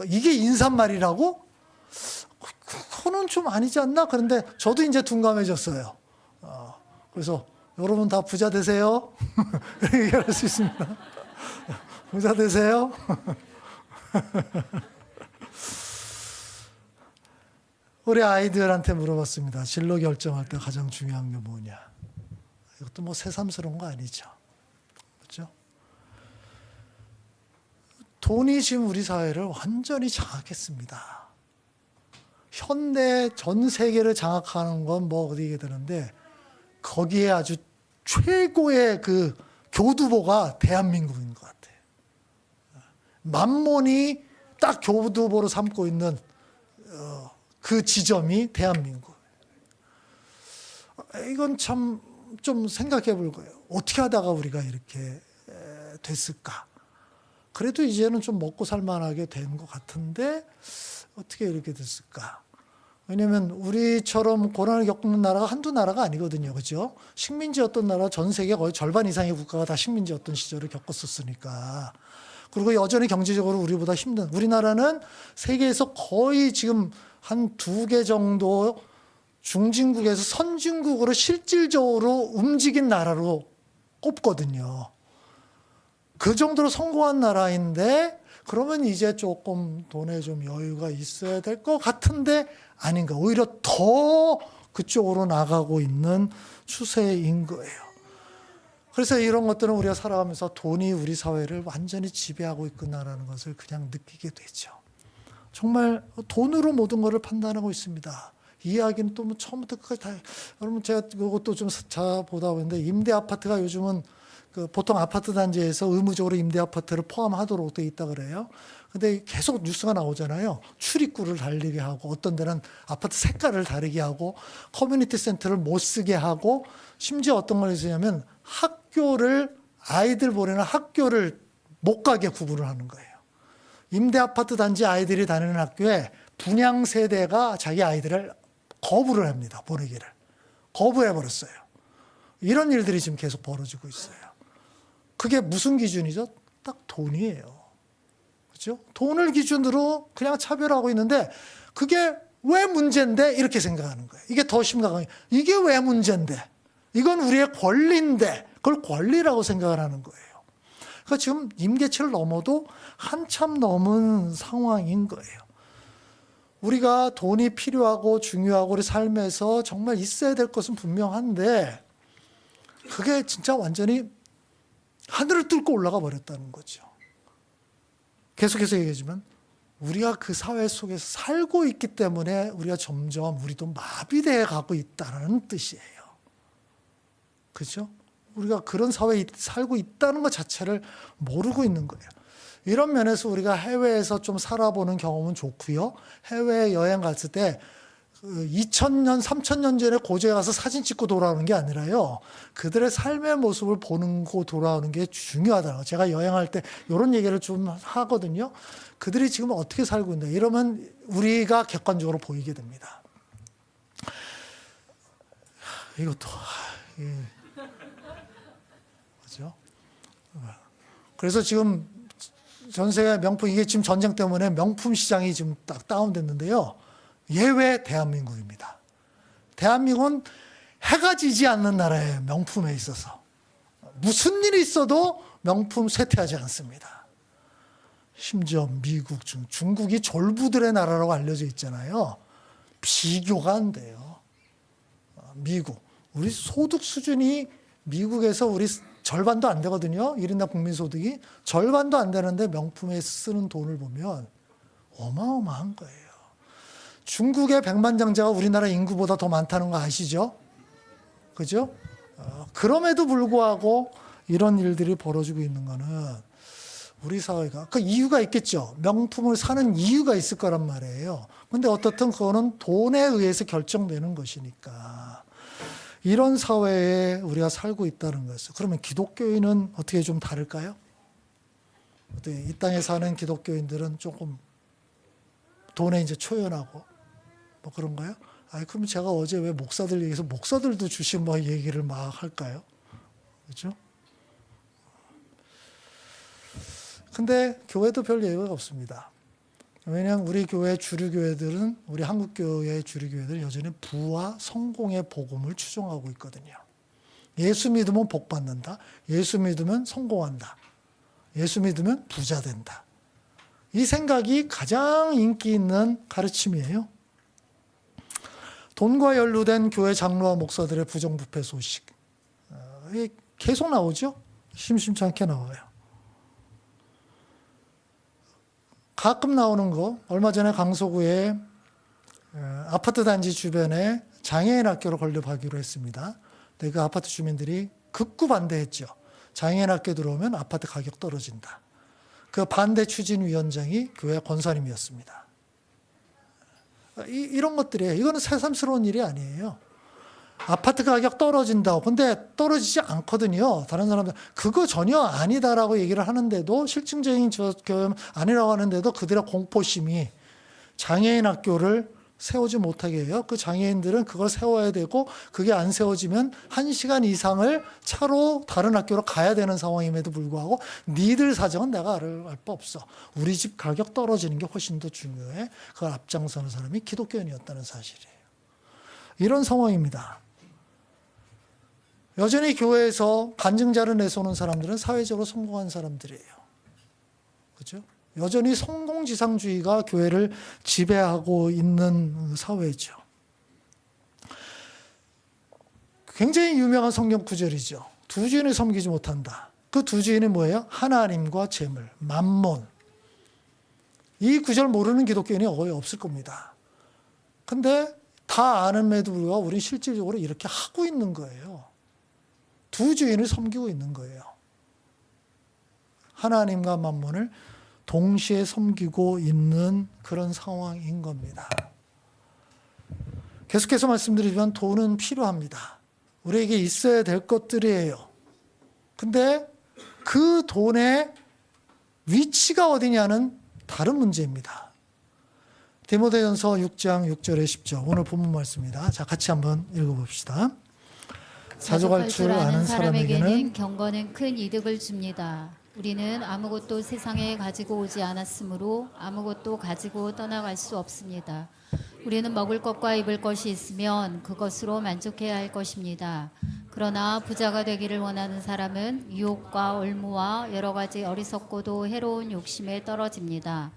Speaker 1: 이게 인사말이라고? 그거는 좀 아니지 않나? 그런데 저도 이제 둔감해졌어요. 그래서 여러분 다 부자 되세요. 이렇게 얘기할 수 있습니다. 부자 되세요. 우리 아이들한테 물어봤습니다. 진로 결정할 때 가장 중요한 게 뭐냐? 이것도 뭐 새삼스러운 거 아니죠. 그렇죠? 돈이 지금 우리 사회를 완전히 장악했습니다. 현대 전 세계를 장악하는 건 뭐 어디게 되는데 거기에 아주 최고의 그 교두보가 대한민국인 것 같아요. 만몬이 딱 교두보로 삼고 있는 그 지점이 대한민국. 이건 참 좀 생각해 볼 거예요. 어떻게 하다가 우리가 이렇게 됐을까? 그래도 이제는 좀 먹고 살만하게 된 것 같은데 어떻게 이렇게 됐을까? 왜냐하면 우리처럼 고난을 겪는 나라가 한두 나라가 아니거든요. 그죠? 식민지였던 나라 전 세계 거의 절반 이상의 국가가 다 식민지였던 시절을 겪었었으니까. 그리고 여전히 경제적으로 우리보다 힘든 우리나라는 세계에서 거의 지금 한 2개 정도 중진국에서 선진국으로 실질적으로 움직인 나라로 꼽거든요. 그 정도로 성공한 나라인데 그러면 이제 조금 돈에 좀 여유가 있어야 될 것 같은데 아닌가. 오히려 더 그쪽으로 나가고 있는 추세인 거예요. 그래서 이런 것들은 우리가 살아가면서 돈이 우리 사회를 완전히 지배하고 있구나라는 것을 그냥 느끼게 되죠. 정말 돈으로 모든 것을 판단하고 있습니다. 이 이야기는 또 뭐 처음부터 끝까지 다 여러분 제가 이것도 좀 보다 보는데 임대 아파트가 요즘은 그 보통 아파트 단지에서 의무적으로 임대 아파트를 포함하도록 돼 있다 그래요. 근데 계속 뉴스가 나오잖아요. 출입구를 다르게 하고 어떤 데는 아파트 색깔을 다르게 하고 커뮤니티 센터를 못 쓰게 하고 심지어 어떤 걸 했냐면 학교를 아이들 보내는 학교를 못 가게 구분을 하는 거예요. 임대 아파트 단지 아이들이 다니는 학교에 분양 세대가 자기 아이들을 거부를 합니다. 보내기를. 거부해버렸어요. 이런 일들이 지금 계속 벌어지고 있어요. 그게 무슨 기준이죠? 딱 돈이에요. 그렇죠? 돈을 기준으로 그냥 차별하고 있는데 그게 왜 문제인데 이렇게 생각하는 거예요. 이게 더 심각한 게 이게 왜 문제인데 이건 우리의 권리인데 그걸 권리라고 생각을 하는 거예요. 그러니까 지금 임계치를 넘어도 한참 넘은 상황인 거예요. 우리가 돈이 필요하고 중요하고 우리 삶에서 정말 있어야 될 것은 분명한데 그게 진짜 완전히 하늘을 뚫고 올라가 버렸다는 거죠. 계속해서 얘기하지만 우리가 그 사회 속에서 살고 있기 때문에 우리가 점점 우리도 마비되어 가고 있다는 뜻이에요. 그렇죠? 우리가 그런 사회에 살고 있다는 것 자체를 모르고 있는 거예요. 이런 면에서 우리가 해외에서 좀 살아보는 경험은 좋고요. 해외 여행 갔을 때 2000년, 3000년 전에 고조에 가서 사진 찍고 돌아오는 게 아니라요. 그들의 삶의 모습을 보는 거 돌아오는 게 중요하다고. 제가 여행할 때 이런 얘기를 좀 하거든요. 그들이 지금 어떻게 살고 있나. 이러면 우리가 객관적으로 보이게 됩니다. 이것도 그죠? 그래서 지금 전 세계 명품, 이게 지금 전쟁 때문에 명품 시장이 지금 딱 다운됐는데요. 예외 대한민국입니다. 대한민국은 해가 지지 않는 나라예요. 명품에 있어서. 무슨 일이 있어도 명품 쇠퇴하지 않습니다. 심지어 미국, 중국이 졸부들의 나라라고 알려져 있잖아요. 비교가 안 돼요. 미국. 우리 소득 수준이 미국에서 우리 절반도 안 되거든요. 1인당 국민소득이. 절반도 안 되는데 명품에 쓰는 돈을 보면 어마어마한 거예요. 중국의 백만장자가 우리나라 인구보다 더 많다는 거 아시죠? 그죠? 그럼에도 불구하고 이런 일들이 벌어지고 있는 거는 우리 사회가, 그 이유가 있겠죠. 명품을 사는 이유가 있을 거란 말이에요. 근데 어떻든 그거는 돈에 의해서 결정되는 것이니까. 이런 사회에 우리가 살고 있다는 거였어요. 그러면 기독교인은 어떻게 좀 다를까요? 어떻게 이 땅에 사는 기독교인들은 조금 돈에 이제 초연하고 뭐 그런가요? 그럼 제가 어제 왜 목사들 얘기해서 목사들도 주신 뭐 얘기를 막 할까요? 그렇죠? 근데 교회도 별 예외가 없습니다. 왜냐하면 우리 교회 주류 교회들은, 우리 한국 교회의 주류 교회들은 여전히 부와 성공의 복음을 추종하고 있거든요. 예수 믿으면 복 받는다. 예수 믿으면 성공한다. 예수 믿으면 부자 된다. 이 생각이 가장 인기 있는 가르침이에요. 돈과 연루된 교회 장로와 목사들의 부정부패 소식. 계속 나오죠? 심심치 않게 나와요. 가끔 나오는 거, 얼마 전에 강서구에 아파트 단지 주변에 장애인 학교를 건립하기로 했습니다. 근데 그 아파트 주민들이 극구 반대했죠. 장애인 학교 들어오면 아파트 가격 떨어진다. 그 반대 추진위원장이 교회 권사님이었습니다. 이런 것들이에요. 이거는 새삼스러운 일이 아니에요. 아파트 가격 떨어진다고. 근데 떨어지지 않거든요. 다른 사람들 그거 전혀 아니다라고 얘기를 하는데도, 실증적인 교육 아니라고 하는데도 그들의 공포심이 장애인 학교를 세우지 못하게 해요. 그 장애인들은 그걸 세워야 되고, 그게 안 세워지면 1시간 이상을 차로 다른 학교로 가야 되는 상황임에도 불구하고 니들 사정은 내가 알 바 없어. 우리 집 가격 떨어지는 게 훨씬 더 중요해. 그걸 앞장서는 사람이 기독교인이었다는 사실이에요. 이런 상황입니다. 여전히 교회에서 간증자를 내세우는 사람들은 사회적으로 성공한 사람들이에요. 그렇죠? 여전히 성공지상주의가 교회를 지배하고 있는 사회죠. 굉장히 유명한 성경 구절이죠. 두 주인을 섬기지 못한다. 그 두 주인이 뭐예요? 하나님과 재물, 만몬. 이 구절 모르는 기독교인이 거의 없을 겁니다. 근데 다 아는데도 불구하고 우리는 실질적으로 이렇게 하고 있는 거예요. 두 주인을 섬기고 있는 거예요. 하나님과 만몬을 동시에 섬기고 있는 그런 상황인 겁니다. 계속해서 말씀드리지만 돈은 필요합니다. 우리에게 있어야 될 것들이에요. 근데 그 돈의 위치가 어디냐는 다른 문제입니다. 디모데전서 6장 6절에 10절, 오늘 본문 말씀입니다. 자, 같이 한번 읽어봅시다. 사족할 줄 아는 사람에게는
Speaker 2: 경건은 큰 이득을 줍니다. 우리는 아무것도 세상에 가지고 오지 않았으므로 아무것도 가지고 떠나갈 수 없습니다. 우리는 먹을 것과 입을 것이 있으면 그것으로 만족해야 할 것입니다. 그러나 부자가 되기를 원하는 사람은 유혹과 올무와 여러 가지 어리석고도 해로운 욕심에 떨어집니다.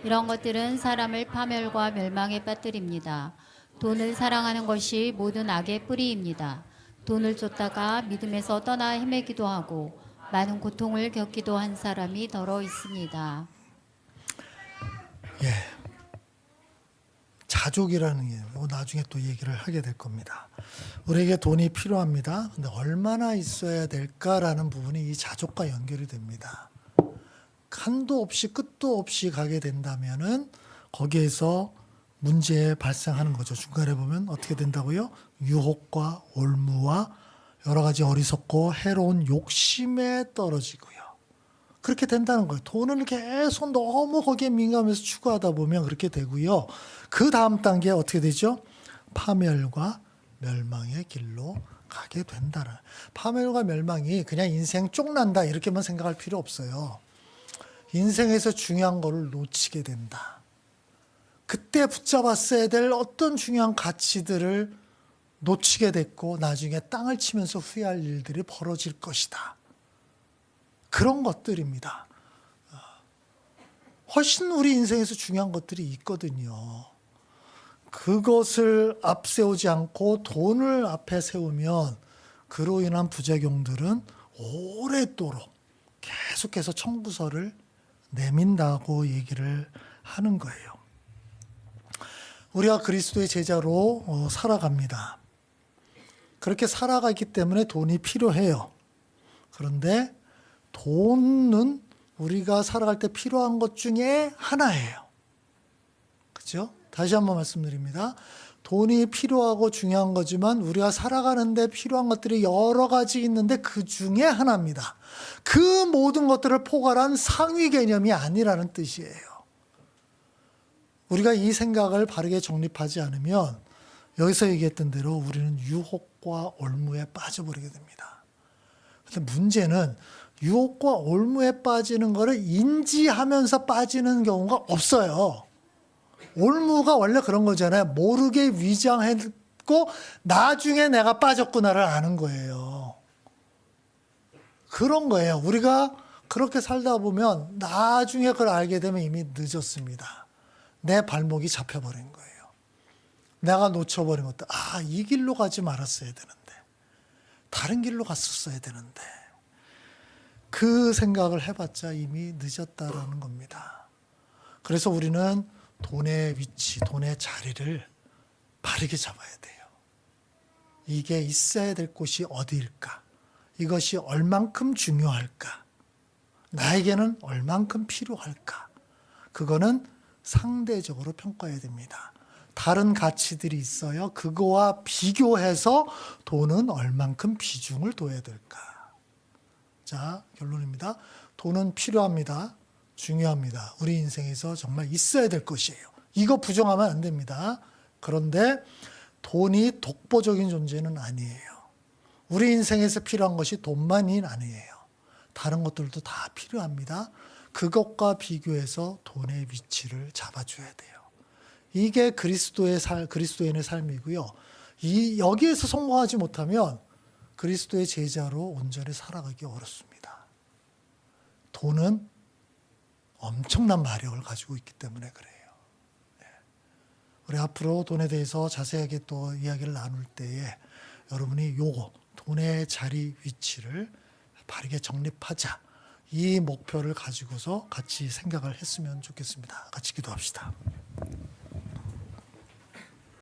Speaker 2: 이런 것들은 사람을 파멸과 멸망에 빠뜨립니다. 돈을 사랑하는 것이 모든 악의 뿌리입니다. 돈을 쫓다가 믿음에서 떠나 헤매기도 하고 많은 고통을 겪기도 한 사람이 더러 있습니다.
Speaker 1: 자족이라는 게 나중에 또 얘기를 하게 될 겁니다. 우리에게 돈이 필요합니다. 근데 얼마나 있어야 될까라는 부분이 이 자족과 연결이 됩니다. 한도 없이 끝도 없이 가게 된다면은 거기에서 문제 발생하는 거죠. 중간에 보면 어떻게 된다고요? 유혹과 올무와 여러 가지 어리석고 해로운 욕심에 떨어지고요. 그렇게 된다는 거예요. 돈을 계속 너무 거기에 민감해서 추구하다 보면 그렇게 되고요. 그 다음 단계 어떻게 되죠? 파멸과 멸망의 길로 가게 된다는. 파멸과 멸망이 그냥 인생 쪽난다 이렇게만 생각할 필요 없어요. 인생에서 중요한 거를 놓치게 된다. 그때 붙잡았어야 될 어떤 중요한 가치들을 놓치게 됐고 나중에 땅을 치면서 후회할 일들이 벌어질 것이다. 그런 것들입니다. 훨씬 우리 인생에서 중요한 것들이 있거든요. 그것을 앞세우지 않고 돈을 앞에 세우면 그로 인한 부작용들은 오랫도록 계속해서 청구서를 내민다고 얘기를 하는 거예요. 우리가 그리스도의 제자로 살아갑니다. 그렇게 살아가기 때문에 돈이 필요해요. 그런데 돈은 우리가 살아갈 때 필요한 것 중에 하나예요. 그렇죠? 다시 한번 말씀드립니다. 돈이 필요하고 중요한 거지만 우리가 살아가는데 필요한 것들이 여러 가지 있는데 그 중에 하나입니다. 그 모든 것들을 포괄한 상위 개념이 아니라는 뜻이에요. 우리가 이 생각을 바르게 정립하지 않으면 여기서 얘기했던 대로 우리는 유혹과 올무에 빠져버리게 됩니다. 근데 문제는 유혹과 올무에 빠지는 것을 인지하면서 빠지는 경우가 없어요. 올무가 원래 그런 거잖아요. 모르게 위장했고 나중에 내가 빠졌구나를 아는 거예요. 그런 거예요. 우리가 그렇게 살다 보면 나중에 그걸 알게 되면 이미 늦었습니다. 내 발목이 잡혀버린 거예요. 내가 놓쳐버린 것도 이 길로 가지 말았어야 되는데 다른 길로 갔었어야 되는데 그 생각을 해봤자 이미 늦었다라는 겁니다. 그래서 우리는 돈의 위치, 돈의 자리를 바르게 잡아야 돼요. 이게 있어야 될 곳이 어디일까? 이것이 얼만큼 중요할까? 나에게는 얼만큼 필요할까? 그거는 상대적으로 평가해야 됩니다. 다른 가치들이 있어요. 그거와 비교해서 돈은 얼만큼 비중을 둬야 될까? 자, 결론입니다. 돈은 필요합니다. 중요합니다. 우리 인생에서 정말 있어야 될 것이에요. 이거 부정하면 안 됩니다. 그런데 돈이 독보적인 존재는 아니에요. 우리 인생에서 필요한 것이 돈만이 아니에요. 다른 것들도 다 필요합니다. 그것과 비교해서 돈의 위치를 잡아줘야 돼요. 이게 그리스도인의 삶이고요. 여기에서 성공하지 못하면 그리스도의 제자로 온전히 살아가기 어렵습니다. 돈은 엄청난 마력을 가지고 있기 때문에 그래요. 우리 앞으로 돈에 대해서 자세하게 또 이야기를 나눌 때에 여러분이 돈의 자리 위치를 바르게 정립하자. 이 목표를 가지고서 같이 생각을 했으면 좋겠습니다. 같이 기도합시다.